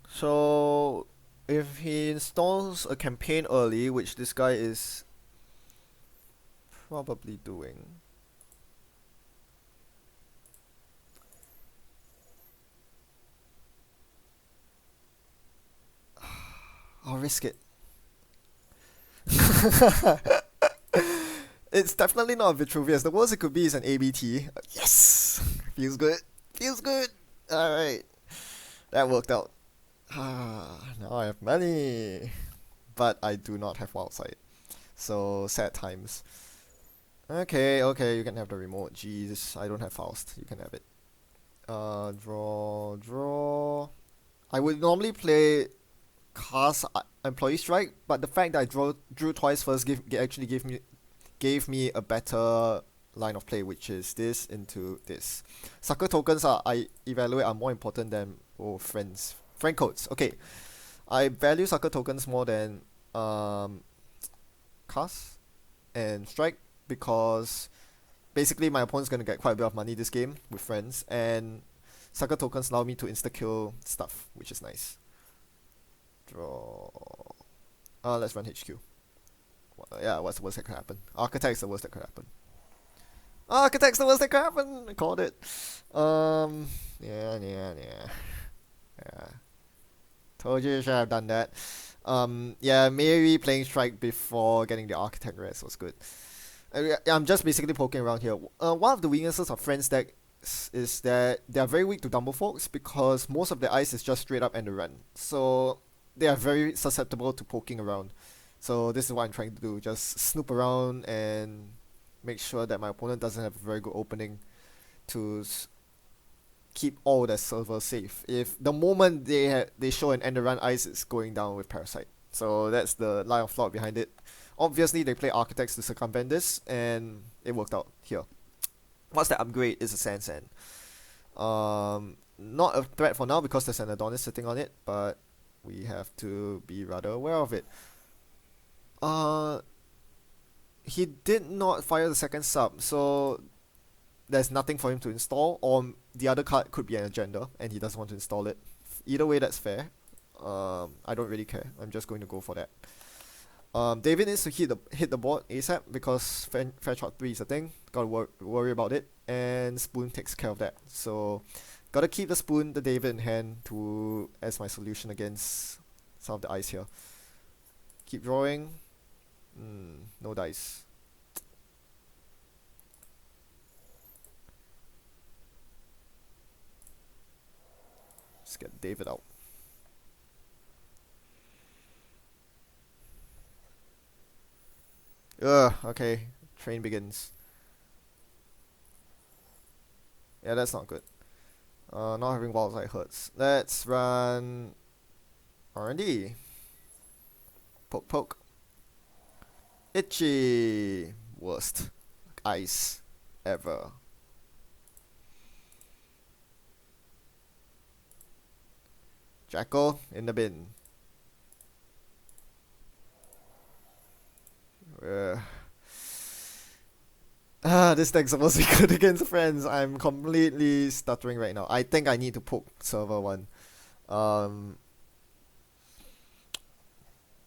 So, if he installs a campaign early, which this guy is probably doing. I'll risk it. It's definitely not a Vitruvius. The worst it could be is an ABT. Yes! Feels good. Feels good! Alright. That worked out. Now I have money. But I do not have wild sight. So, sad times. Okay, you can have the remote. Jeez, I don't have Faust. You can have it. Draw. I would normally play cast Employee Strike, but the fact that I drew twice first actually gave me a better line of play, which is this into this. Sucker tokens I evaluate are more important than Friendcoats. Okay, I value sucker tokens more than cast and strike because basically my opponent's gonna get quite a bit of money this game with friends, and sucker tokens allow me to insta kill stuff, which is nice. Draw. Let's run HQ. Yeah, what's the worst that could happen? Architect's the worst that could happen. Architect's the worst that could happen! I called it. Yeah. Told you should have done that. Yeah, maybe playing Strike before getting the Architect rest was good. I'm just basically poking around here. One of the weaknesses of Friends deck is that they are very weak to dumbleforks because most of the ice is just straight up end run. So they are very susceptible to poking around. So this is what I'm trying to do. Just snoop around and make sure that my opponent doesn't have a very good opening to keep all their servers safe. If the moment they show an end run, ice is going down with Parasite. So that's the line of thought behind it. Obviously, they play Architects to circumvent this, and it worked out here. What's the upgrade is a Sand. Not a threat for now because there's an Adonis sitting on it, but we have to be rather aware of it. He did not fire the second sub, so there's nothing for him to install, or the other card could be an agenda and he doesn't want to install it. Either way, that's fair. I don't really care. I'm just going to go for that. David needs to hit the board ASAP because Fair Shot 3 is a thing. Gotta worry about it. And Spoon takes care of that. So, gotta keep the Spoon, the David in hand to as my solution against some of the ice here. Keep drawing. No dice. Let's get David out. Okay. Train begins. Yeah, that's not good. Not having Wildside hurts. Let's run R&D. Poke poke. Itchy. Worst ice ever. Jackal in the bin. This deck's supposed to be good against friends. I'm completely stuttering right now. I think I need to poke server 1.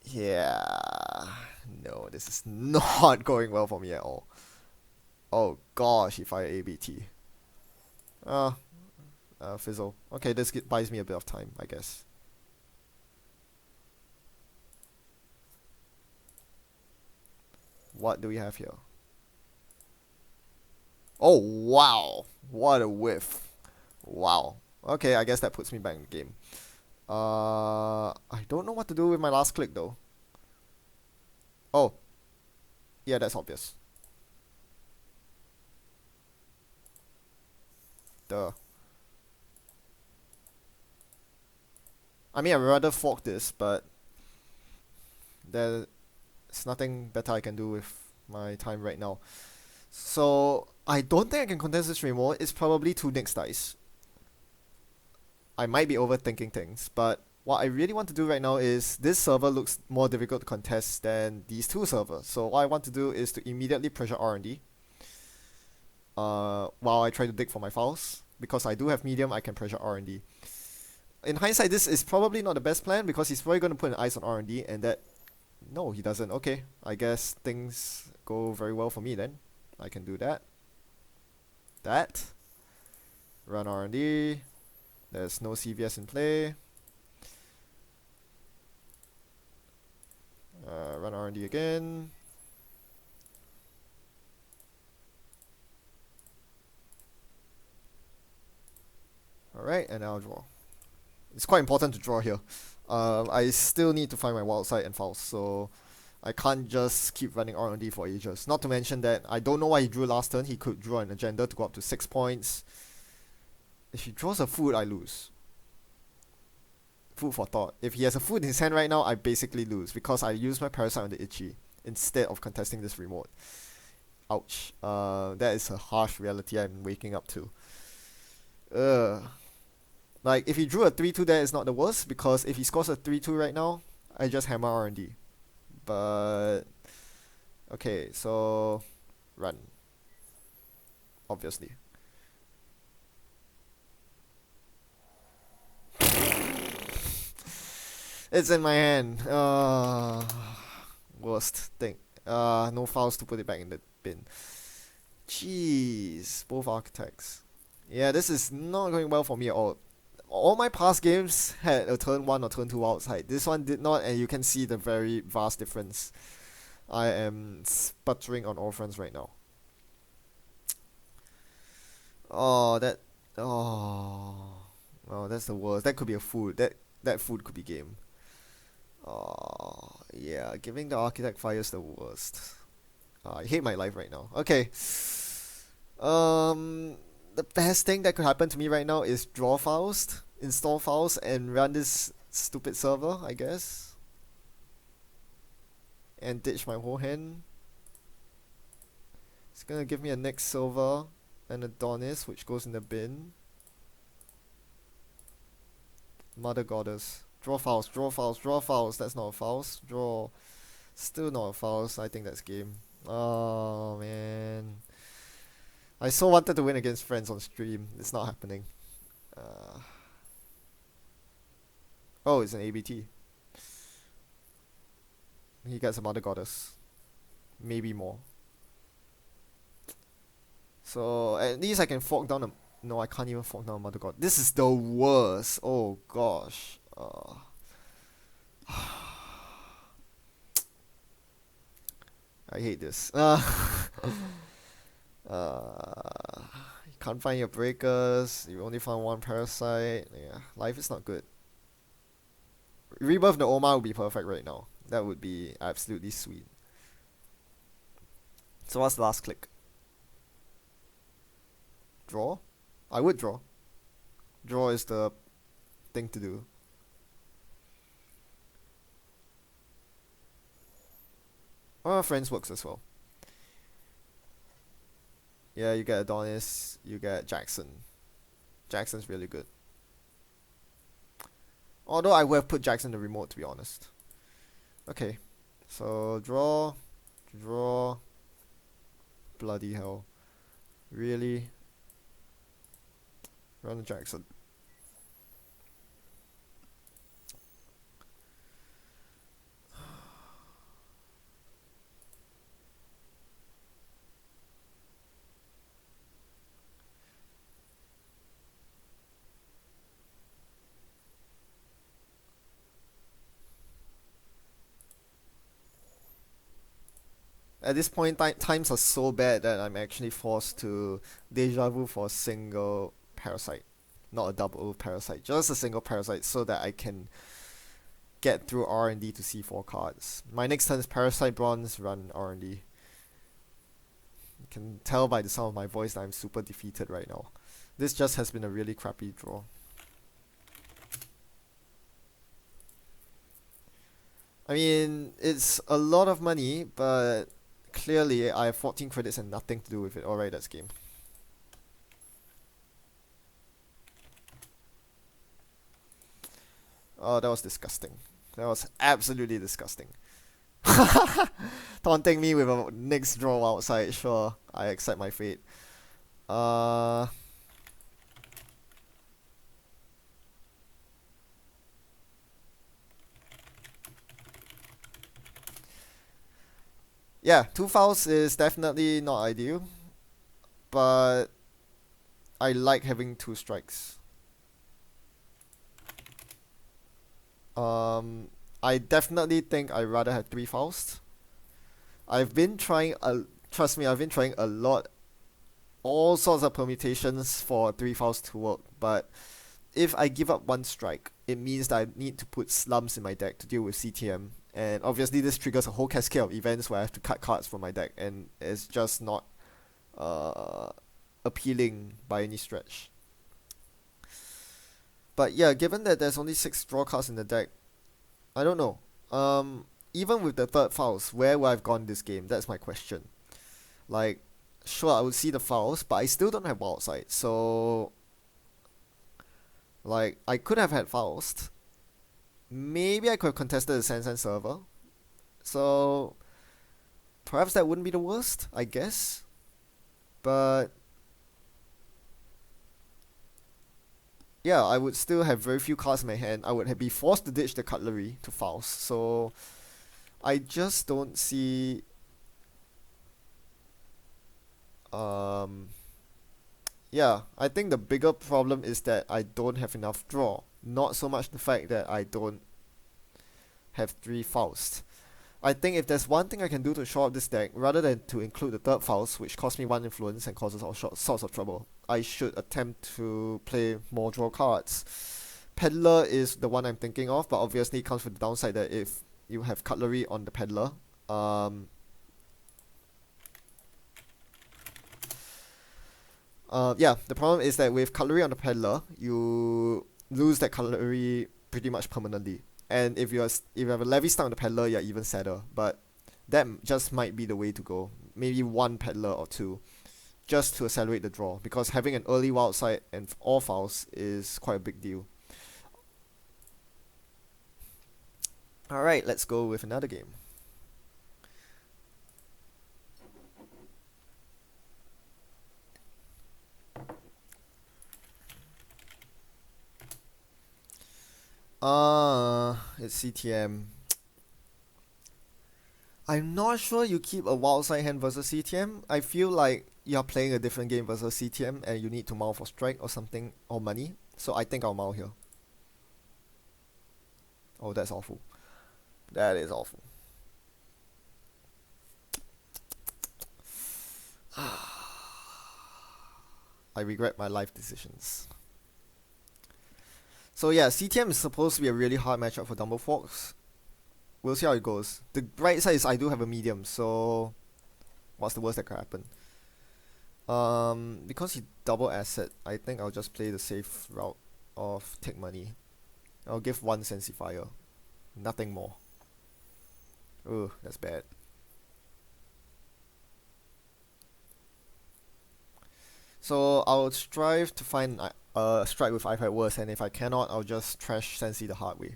Yeah. No, this is not going well for me at all. Oh gosh, he fired ABT. Fizzle. Okay, this buys me a bit of time, I guess. What do we have here? Oh, wow. What a whiff. Wow. Okay, I guess that puts me back in the game. I don't know what to do with my last click, though. Oh. Yeah, that's obvious. Duh. I mean, I'd rather fork this, but there's nothing better I can do with my time right now. So, I don't think I can contest this remote. It's probably 2 next dice. I might be overthinking things, but what I really want to do right now is this server looks more difficult to contest than these 2 servers. So what I want to do is to immediately pressure R&D while I try to dig for my files. Because I do have medium, I can pressure R&D. In hindsight, this is probably not the best plan because he's probably going to put an ice on R&D and that... No, he doesn't. Okay, I guess things go very well for me then. I can do that. Run R&D. There's no CVS in play. Run R&D again. Alright, and now draw. It's quite important to draw here. I still need to find my wild side and files, so I can't just keep running R&D for ages. Not to mention that I don't know why he drew last turn. He could draw an agenda to go up to 6 points. If he draws a food, I lose. Food for thought. If he has a food in his hand right now, I basically lose because I use my parasite on the itchy instead of contesting this remote. Ouch. That is a harsh reality I'm waking up to. Like, if he drew a 3-2 there, it's not the worst because if he scores a 3-2 right now, I just hammer R&D. But... Okay, so... Run. Obviously. It's in my hand. Worst thing. No files to put it back in the bin. Jeez, both architects. Yeah, this is not going well for me at all. All my past games had a turn 1 or turn 2 outside. This one did not, and you can see the very vast difference. I am sputtering on all fronts right now. Oh, that... Oh... Oh, that's the worst. That could be a food. That food could be game. Oh, yeah, giving the architect fire is the worst. I hate my life right now. Okay. The best thing that could happen to me right now is draw files, install files, and run this stupid server, I guess. And ditch my whole hand. It's gonna give me a next silver and Adonis, which goes in the bin. Mother Goddess. Draw files, draw files, draw files. That's not a files. Draw. Still not a files. I think that's game. Oh, man. I so wanted to win against friends on stream. It's not happening. Uh, oh, it's an ABT. He gets a Mother Goddess. Maybe more. So at least I can fork down a... No, I can't even fork down a Mother God. This is the worst. Oh gosh. I hate this. You can't find your breakers. You only found one parasite. Yeah, life is not good. Rebirth the Oma would be perfect right now. That would be absolutely sweet. So what's the last click? Draw? I would draw. Draw is the thing to do. Friends works as well. Yeah, you get Adonis, you get Jackson. Jackson's really good. Although I would have put Jackson in the remote, to be honest. Okay, so draw, draw. Bloody hell. Really? Run Jackson. At this point, times are so bad that I'm actually forced to deja vu for a single parasite. Not a double parasite, just a single parasite so that I can get through R&D to C4 cards. My next turn is Parasite Bronze, run R&D. You can tell by the sound of my voice that I'm super defeated right now. This just has been a really crappy draw. I mean, it's a lot of money, but clearly I have 14 credits and nothing to do with it. Alright, that's game. Oh, that was disgusting. That was absolutely disgusting. Taunting me with a next draw outside. Sure, I accept my fate. Yeah, 2 fouls is definitely not ideal, but I like having 2 strikes. I definitely think I'd rather have 3 fouls. I've been trying trust me, I've been trying a lot, all sorts of permutations for 3 fouls to work, but if I give up 1 strike, it means that I need to put slumps in my deck to deal with CTM, and obviously this triggers a whole cascade of events where I have to cut cards from my deck, and it's just not uh, appealing by any stretch. But yeah, given that there's only 6 draw cards in the deck, I don't know. Even with the 3rd fouls, where would I've gone this game? That's my question. Like, sure, I would see the fouls, but I still don't have wild side, so like I could have had fouls. Maybe I could have contested the Sansan server. So perhaps that wouldn't be the worst, I guess. But yeah, I would still have very few cards in my hand. I would be forced to ditch the cutlery to fouls. So I just don't see yeah, I think the bigger problem is that I don't have enough draw. Not so much the fact that I don't have 3 fouls. I think if there's one thing I can do to shore up this deck, rather than to include the 3rd fouls, which cost me 1 influence and causes all sorts of trouble, I should attempt to play more draw cards. Peddler is the one I'm thinking of, but obviously it comes with the downside that if you have cutlery on the Peddler, yeah, the problem is that with cutlery on the Peddler, you lose that cutlery pretty much permanently. And if you have a Levy Star on the Peddler, you're even sadder. But that just might be the way to go. Maybe 1 Peddler or 2, just to accelerate the draw. Because having an early wild side and all fouls is quite a big deal. Alright, let's go with another game. It's CTM. I'm not sure you keep a wild side hand versus CTM. I feel like you're playing a different game versus CTM and you need to mount for strike or something or money. So I think I'll mount here. Oh, that's awful. That is awful. I regret my life decisions. So yeah, CTM is supposed to be a really hard matchup for dumbleforks. We'll see how it goes. The bright side is I do have a medium, so what's the worst that could happen? Because he double asset, I think I'll just play the safe route of take money. I'll give one sensifier. Nothing more. Ugh, that's bad. So I'll strive to find a strike with I've had worse, and if I cannot, I'll just trash Sensi the hard way.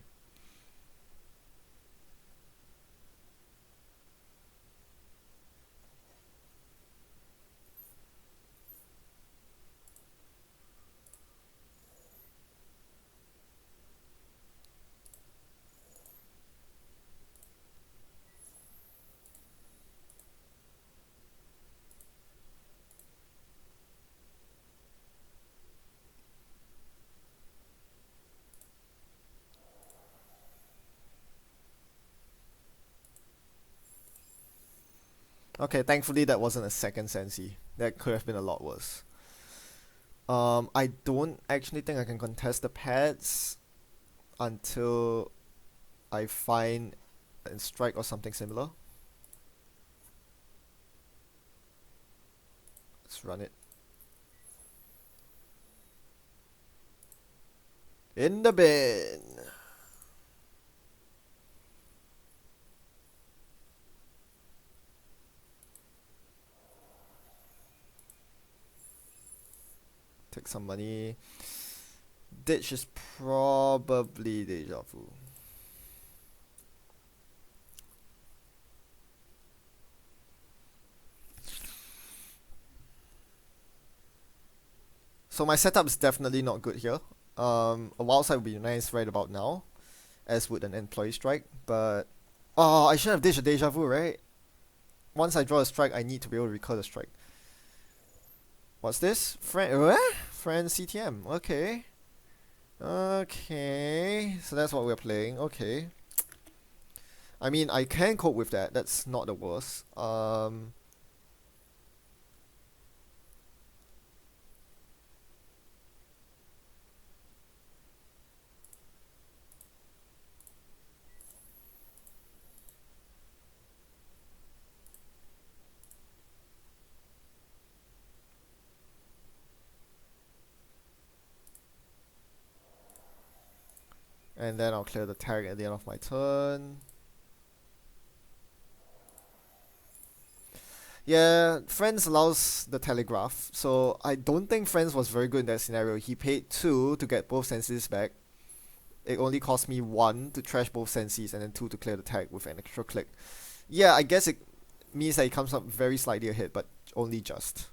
Okay, thankfully that wasn't a second Sensi. That could have been a lot worse. I don't actually think I can contest the pads until I find a strike or something similar. Let's run it. In the bin. Take some money. Ditch is probably deja vu. So my setup is definitely not good here. A wild side would be nice right about now, as would an employee strike, but oh, I shouldn't have ditched a deja vu, right? Once I draw a strike, I need to be able to recur the strike. What's this? Friends CTM. Okay. Okay. So that's what we're playing. Okay. I mean, I can cope with that. That's not the worst. And then I'll clear the tag at the end of my turn. Yeah, Friends allows the telegraph, so I don't think Friends was very good in that scenario. He paid 2 to get both senses back. It only cost me 1 to trash both senses and then 2 to clear the tag with an extra click. Yeah, I guess it means that he comes up very slightly ahead, but only just.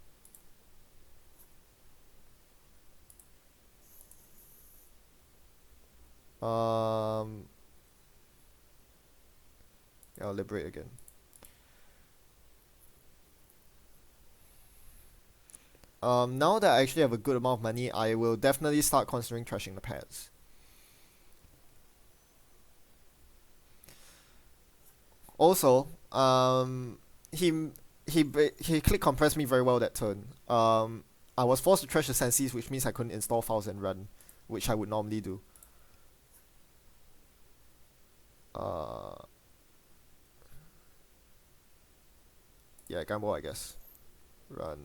Um, yeah, I'll liberate again. Now that I actually have a good amount of money, I will definitely start considering trashing the pads. Also, he click compressed me very well that turn. I was forced to trash the senses, which means I couldn't install files and run, which I would normally do. Uh, yeah, gamble, I guess. Run.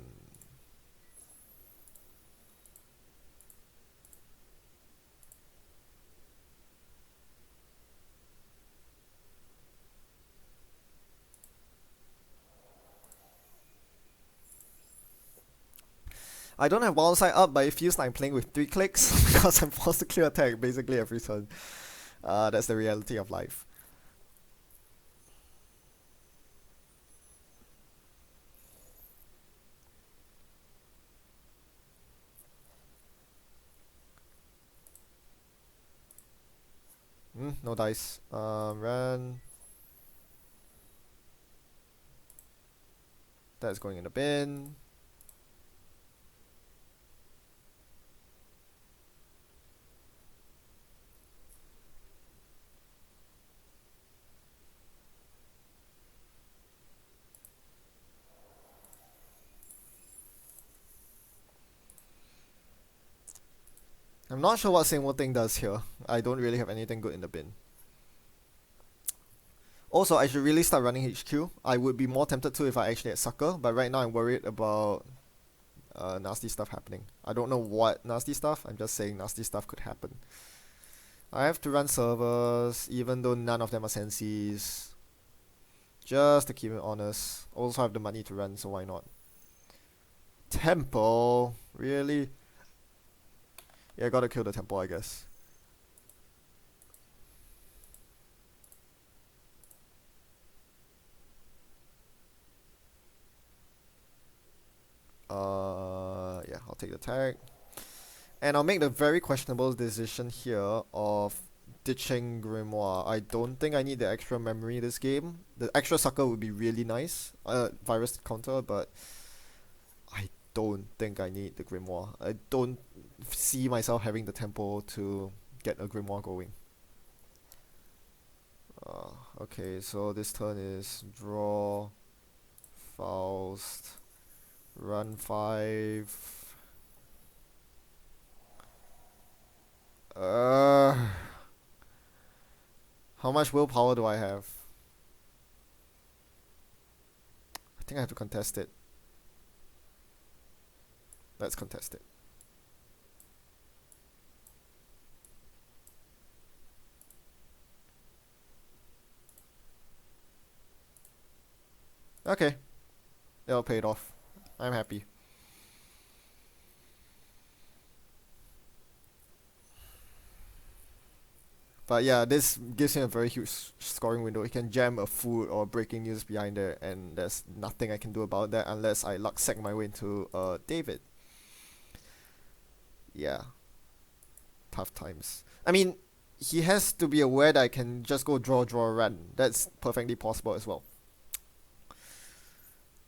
I don't have wild side up, but it feels like I'm playing with 3 clicks because I'm forced to clear attack basically every turn. That's the reality of life. No dice. Ran. That's going in the bin. I'm not sure what same old thing does here. I don't really have anything good in the bin. Also, I should really start running HQ. I would be more tempted to if I actually had Sucker, but right now I'm worried about nasty stuff happening. I don't know what nasty stuff, I'm just saying nasty stuff could happen. I have to run servers, even though none of them are sensies. Just to keep it honest. Also have the money to run, so why not? Temple? Really? Yeah, I gotta kill the temple, I guess. Yeah, I'll take the tag. And I'll make the very questionable decision here of ditching Grimoire. I don't think I need the extra memory this game. The extra sucker would be really nice. Virus counter, but I don't think I need the Grimoire. I don't see myself having the tempo to get a Grimoire going. Okay, so this turn is draw, Faust, run 5. How much willpower do I have? I think I have to contest it. Let's contest it. Okay. It'll pay it off. I'm happy. But yeah, this gives him a very huge scoring window. He can jam a food or breaking news behind there, and there's nothing I can do about that unless I luck sack my way into David. Yeah. Tough times. I mean, he has to be aware that I can just go draw, run. That's perfectly possible as well.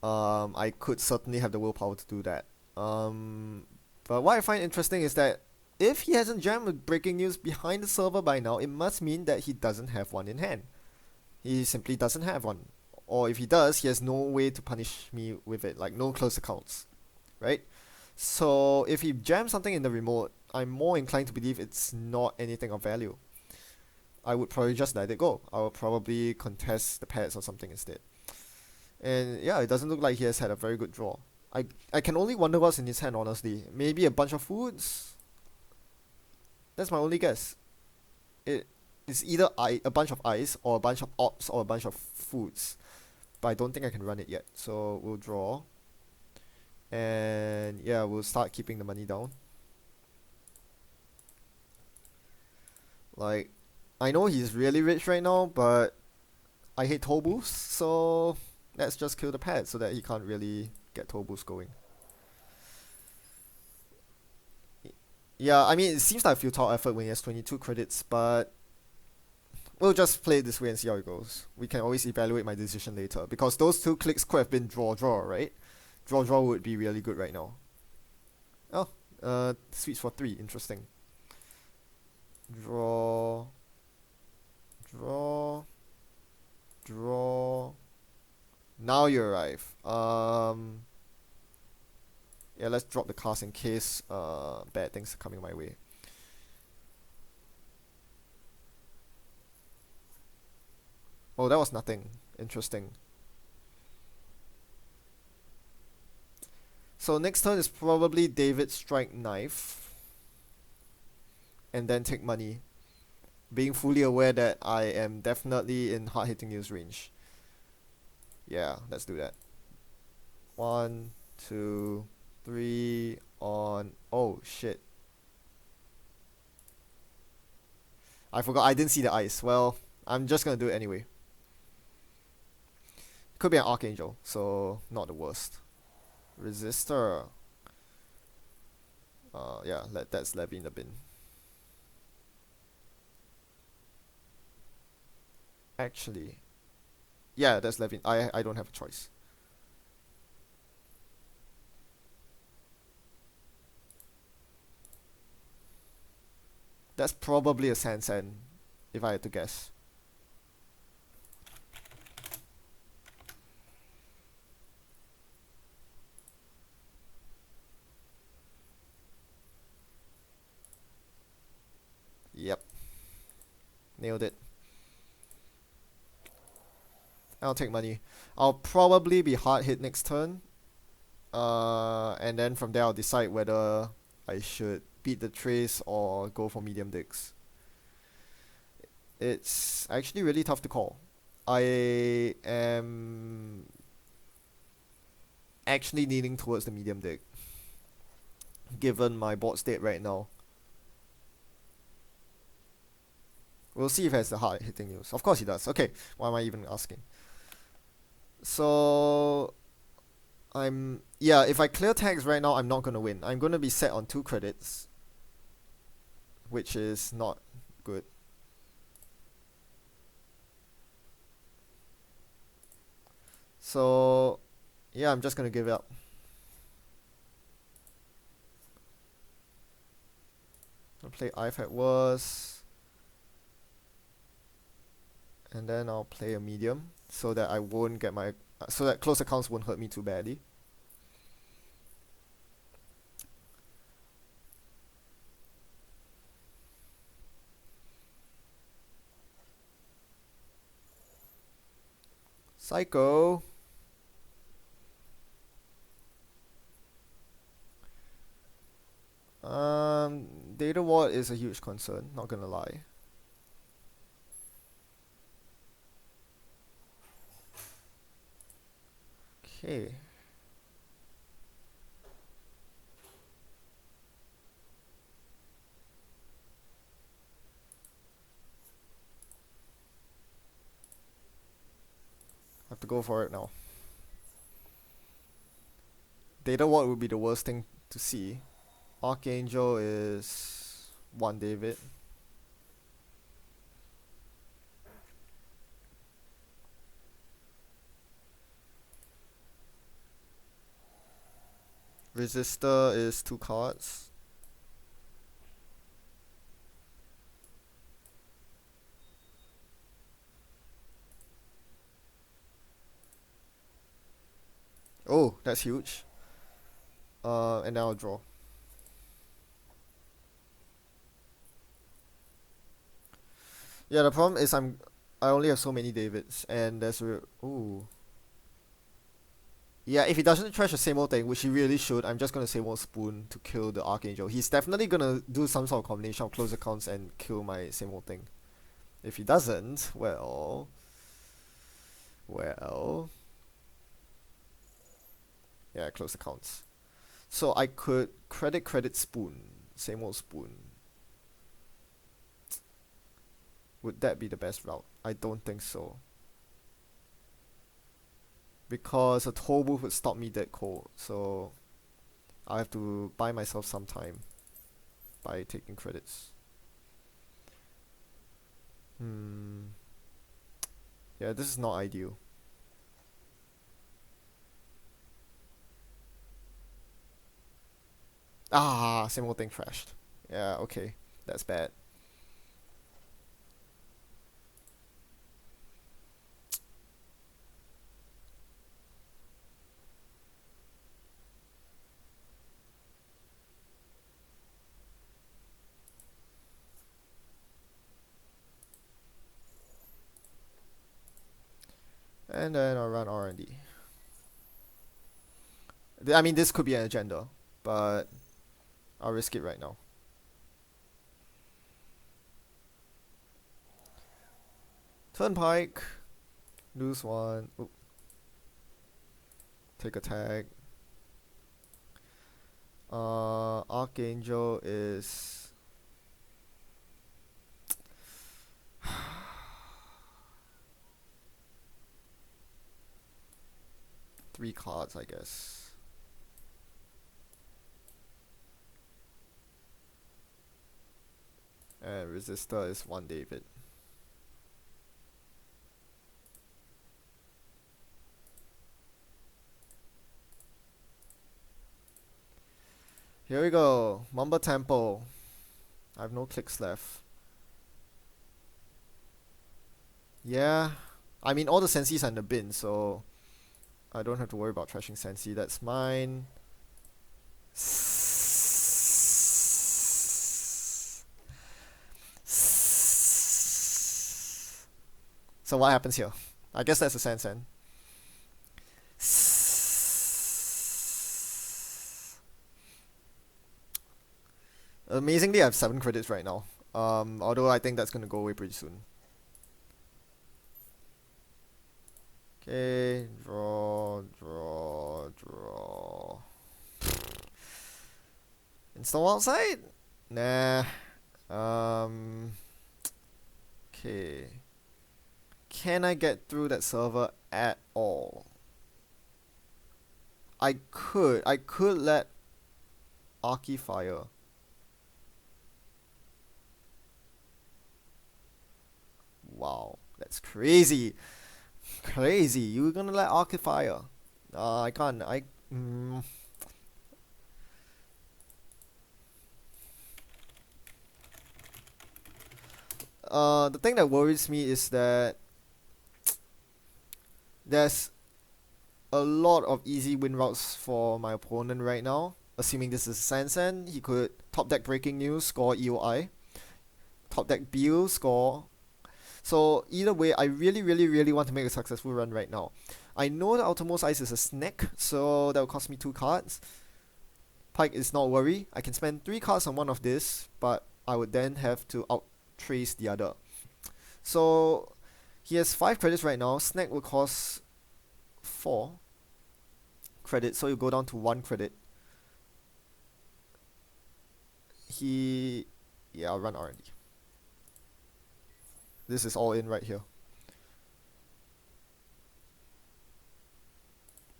I could certainly have the willpower to do that. But what I find interesting is that if he hasn't jammed with breaking news behind the server by now, it must mean that he doesn't have one in hand. He simply doesn't have one. Or if he does, he has no way to punish me with it, like no close accounts. Right? So if he jams something in the remote, I'm more inclined to believe it's not anything of value. I would probably just let it go. I will probably contest the pads or something instead. And yeah, it doesn't look like he has had a very good draw. I can only wonder what's in his hand, honestly. Maybe a bunch of foods? That's my only guess. It's either a bunch of ice or a bunch of ops or a bunch of foods. But I don't think I can run it yet. So we'll draw. And yeah, we'll start keeping the money down. Like, I know he's really rich right now, but I hate toll boosts, so let's just kill the pad so that he can't really get toll boost going. Yeah, I mean, it seems like a futile effort when he has 22 credits, but we'll just play it this way and see how it goes. We can always evaluate my decision later, because those 2 clicks could have been draw, right? Draw would be really good right now. Oh, sweets for 3, interesting. Draw, draw, draw. Now you arrive. Yeah, let's drop the cast in case bad things are coming my way. Oh, that was nothing. Interesting. So next turn is probably David strike knife. And then take money. Being fully aware that I am definitely in hard hitting news range. Yeah, let's do that. 1, 2, 3 on. Oh shit. I forgot, I didn't see the ice. Well, I'm just gonna do it anyway. Could be an Archangel, so not the worst. Resistor. Yeah, that's Levy in the bin. Actually, yeah, that's Levin. I don't have a choice. That's probably a Sansan, if I had to guess. Yep, nailed it. I'll take money. I'll probably be hard hit next turn. And then from there I'll decide whether I should beat the trace or go for medium digs. It's actually really tough to call. I am actually leaning towards the medium dig, given my board state right now. We'll see if he has the hard hitting news. Of course he does. Okay, why am I even asking? So yeah, if I clear tags right now, I'm not gonna win. I'm gonna be set on 2 credits, which is not good. So yeah, I'm just gonna give it up. I'll play I've had worse, and then I'll play a medium so that I won't get my so that close accounts won't hurt me too badly. Psycho. Data ward is a huge concern, not gonna lie. Okay. Have to go for it now. Data ward would be the worst thing to see. Archangel is one David. Resistor is 2 cards. Oh, that's huge. And now I'll draw. Yeah, the problem is I only have so many Davids, and there's a ooh. Yeah, if he doesn't trash the same old thing, which he really should, I'm just gonna same old spoon to kill the Archangel. He's definitely gonna do some sort of combination of close accounts and kill my same old thing. If he doesn't, well, yeah, close accounts. So I could credit spoon, same old spoon. Would that be the best route? I don't think so. Because a toll booth would stop me dead cold, so I have to buy myself some time by taking credits. Hmm. Yeah, this is not ideal. Ah, same old thing crashed. Yeah, okay. That's bad. And then I'll run R&D. I mean, this could be an agenda, but I'll risk it right now. Turnpike. Lose one. Oop. Take a tag. Archangel is... 3 cards, I guess. And Resistor is 1 David. Here we go. Mamba Temple. I have no clicks left. Yeah. I mean, all the sensies are in the bin, so I don't have to worry about trashing sensi. That's mine. So what happens here? I guess that's a Sansan. Amazingly, I have 7 credits right now. Although I think that's gonna go away pretty soon. Okay, draw. Install outside? Nah. Okay. Can I get through that server at all? I could let Arky fire. Wow, that's crazy. Crazy. You're gonna let Arky fire. I can't. The thing that worries me is that there's a lot of easy win routes for my opponent right now. Assuming this is Sansan, he could top deck Breaking News, score EOI. Top deck Bill, score. So either way, I really want to make a successful run right now. I know the outermost ice is a snack, so that will cost me 2 cards. Pike is not worry. I can spend 3 cards on one of this, but I would then have to outtrace the other. So he has 5 credits right now. Snack will cost 4 credits, so you go down to 1 credit. Yeah, I'll run R&D. This is all in right here.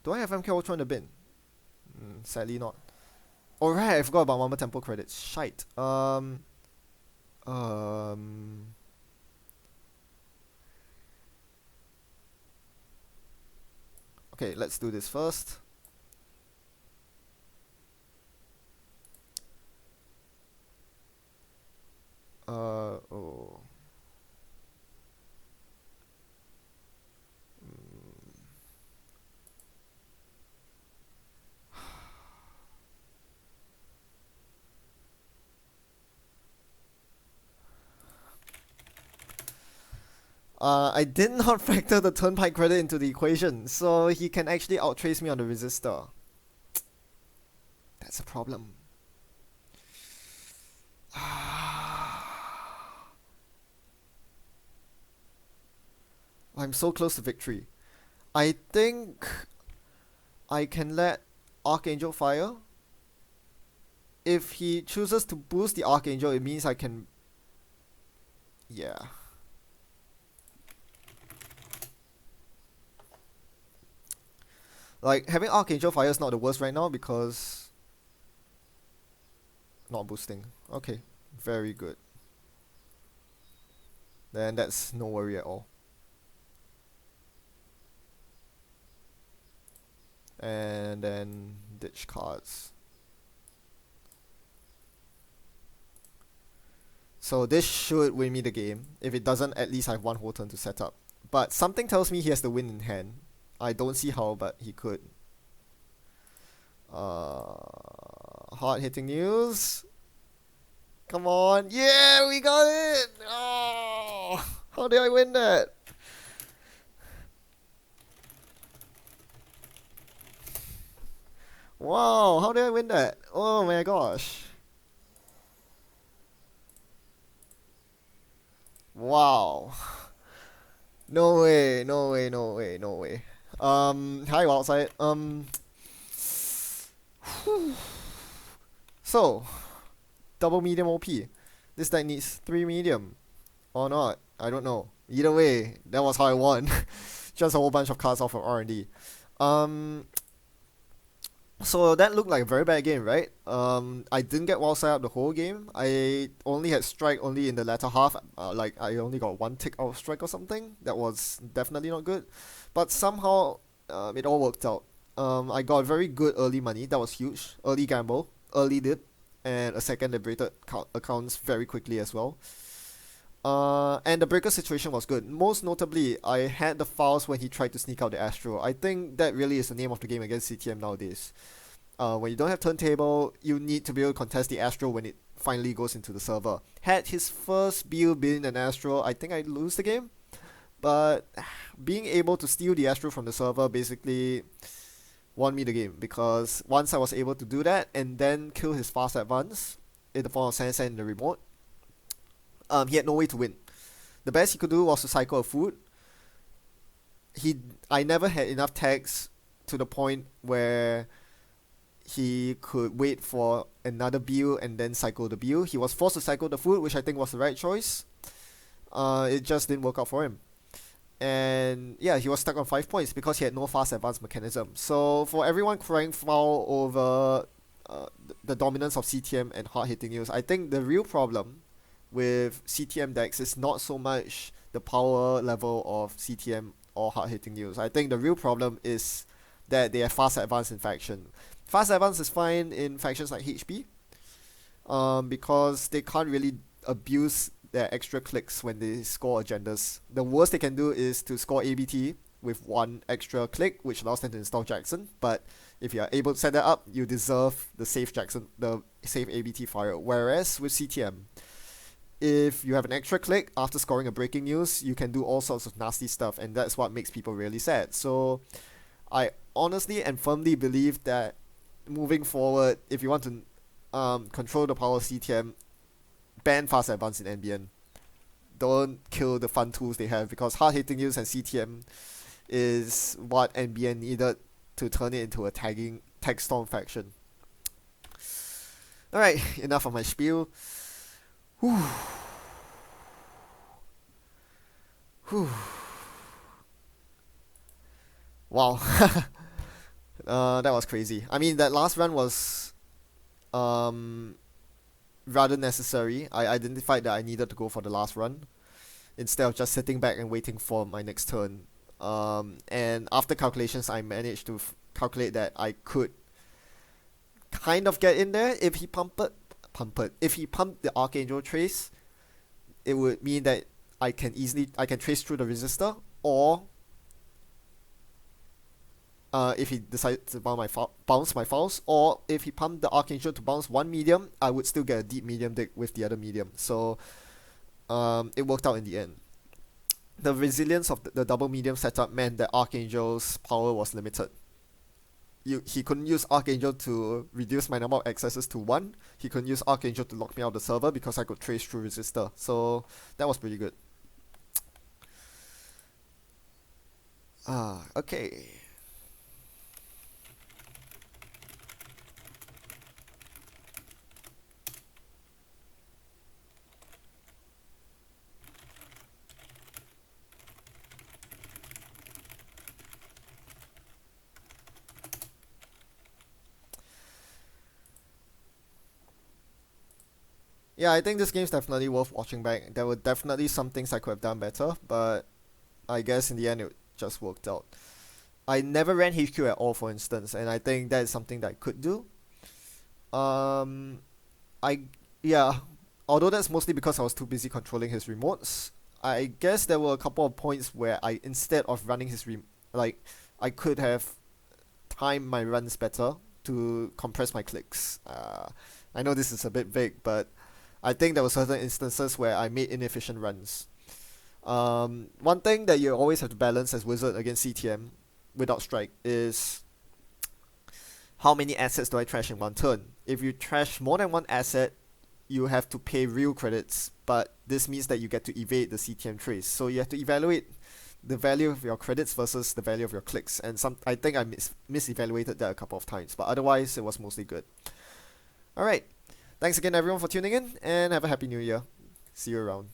Do I have MK Ultra in the bin? Sadly not. Oh right, I forgot about Mamba Temple credits. Shite. Okay, let's do this first. Oh. I did not factor the turnpike credit into the equation, so he can actually outtrace me on the resistor. That's a problem. I'm so close to victory. I think I can let Archangel fire. If he chooses to boost the Archangel, it means I can... Yeah. Like, having Archangel fire is not the worst right now because... Not boosting. Okay. Very good. Then that's no worry at all. And then ditch cards. So this should win me the game. If it doesn't, at least I have 1 whole turn to set up. But something tells me he has the win in hand. I don't see how, but he could. Hard hitting news. Come on. Yeah, we got it. Oh, how did I win that? Wow, how did I win that? Oh my gosh. Wow. No way, no way, no way, no way. Hi outside. So, double medium OP. This deck needs 3 medium. Or not. I don't know. Either way, that was how I won. Just a whole bunch of cards off of R&D. So that looked like a very bad game, right? I didn't get wild side up the whole game. I only had strike only in the latter half. Like I only got 1 tick out of strike or something. That was definitely not good. But somehow, it all worked out. I got very good early money. That was huge. Early gamble. early dip and a second liberated accounts very quickly as well. And the breaker situation was good. Most notably, I had the fouls when he tried to sneak out the Astro. I think that really is the name of the game against CTM nowadays. When you don't have turntable, you need to be able to contest the Astro when it finally goes into the server. Had his first build been an Astro, I think I'd lose the game. But being able to steal the Astro from the server basically won me the game, because once I was able to do that and then kill his fast advance in the form of Sand in the remote, he had no way to win. The best he could do was to cycle a food. I never had enough tags to the point where he could wait for another build and then cycle the build. He was forced to cycle the food, which I think was the right choice. It just didn't work out for him. And yeah, he was stuck on 5 points because he had no fast advance mechanism. So for everyone crying foul over the dominance of CTM and hard hitting news, I think the real problem with CTM decks is not so much the power level of CTM or hard hitting news. I think the real problem is that they have fast advance in faction. Fast advance is fine in factions like HB, because they can't really abuse their extra clicks when they score agendas. The worst they can do is to score ABT with one extra click, which allows them to install Jackson. But if you are able to set that up, you deserve the safe Jackson, the safe ABT fire. Whereas with CTM, if you have an extra click after scoring a breaking news, you can do all sorts of nasty stuff, and that's what makes people really sad. So I honestly and firmly believe that moving forward, if you want to control the power of CTM, ban fast advance in NBN. Don't kill the fun tools they have, because hard hitting news and CTM is what NBN needed to turn it into a tag storm faction. Alright, enough of my spiel. Whew. Whew. Wow. That was crazy. I mean, that last run was rather necessary. I identified that I needed to go for the last run instead of just sitting back and waiting for my next turn. And after calculations, I managed to calculate that I could kind of get in there. If he pumped the Archangel Trace, it would mean that I can trace through the resistor, or if he decided to bounce my fouls, or if he pumped the Archangel to bounce one medium, I would still get a deep medium deck with the other medium. So it worked out in the end. The resilience of the double medium setup meant that Archangel's power was limited. He couldn't use Archangel to reduce my number of accesses to 1. He couldn't use Archangel to lock me out of the server because I could trace through resistor. So that was pretty good. Okay. Yeah, I think this game's definitely worth watching back. There were definitely some things I could have done better, but I guess in the end it just worked out. I never ran HQ at all, for instance, and I think that is something that I could do. Yeah, although that's mostly because I was too busy controlling his remotes. I guess there were a couple of points where instead of running his I could have timed my runs better to compress my clicks. I know this is a bit vague, but I think there were certain instances where I made inefficient runs. One thing that you always have to balance as Wizard against CTM without Strike is how many assets do I trash in one turn. If you trash more than one asset, you have to pay real credits, but this means that you get to evade the CTM trace. So you have to evaluate the value of your credits versus the value of your clicks, and I think I misevaluated that a couple of times, but otherwise it was mostly good. Alright, thanks again everyone for tuning in, and have a happy new year. See you around.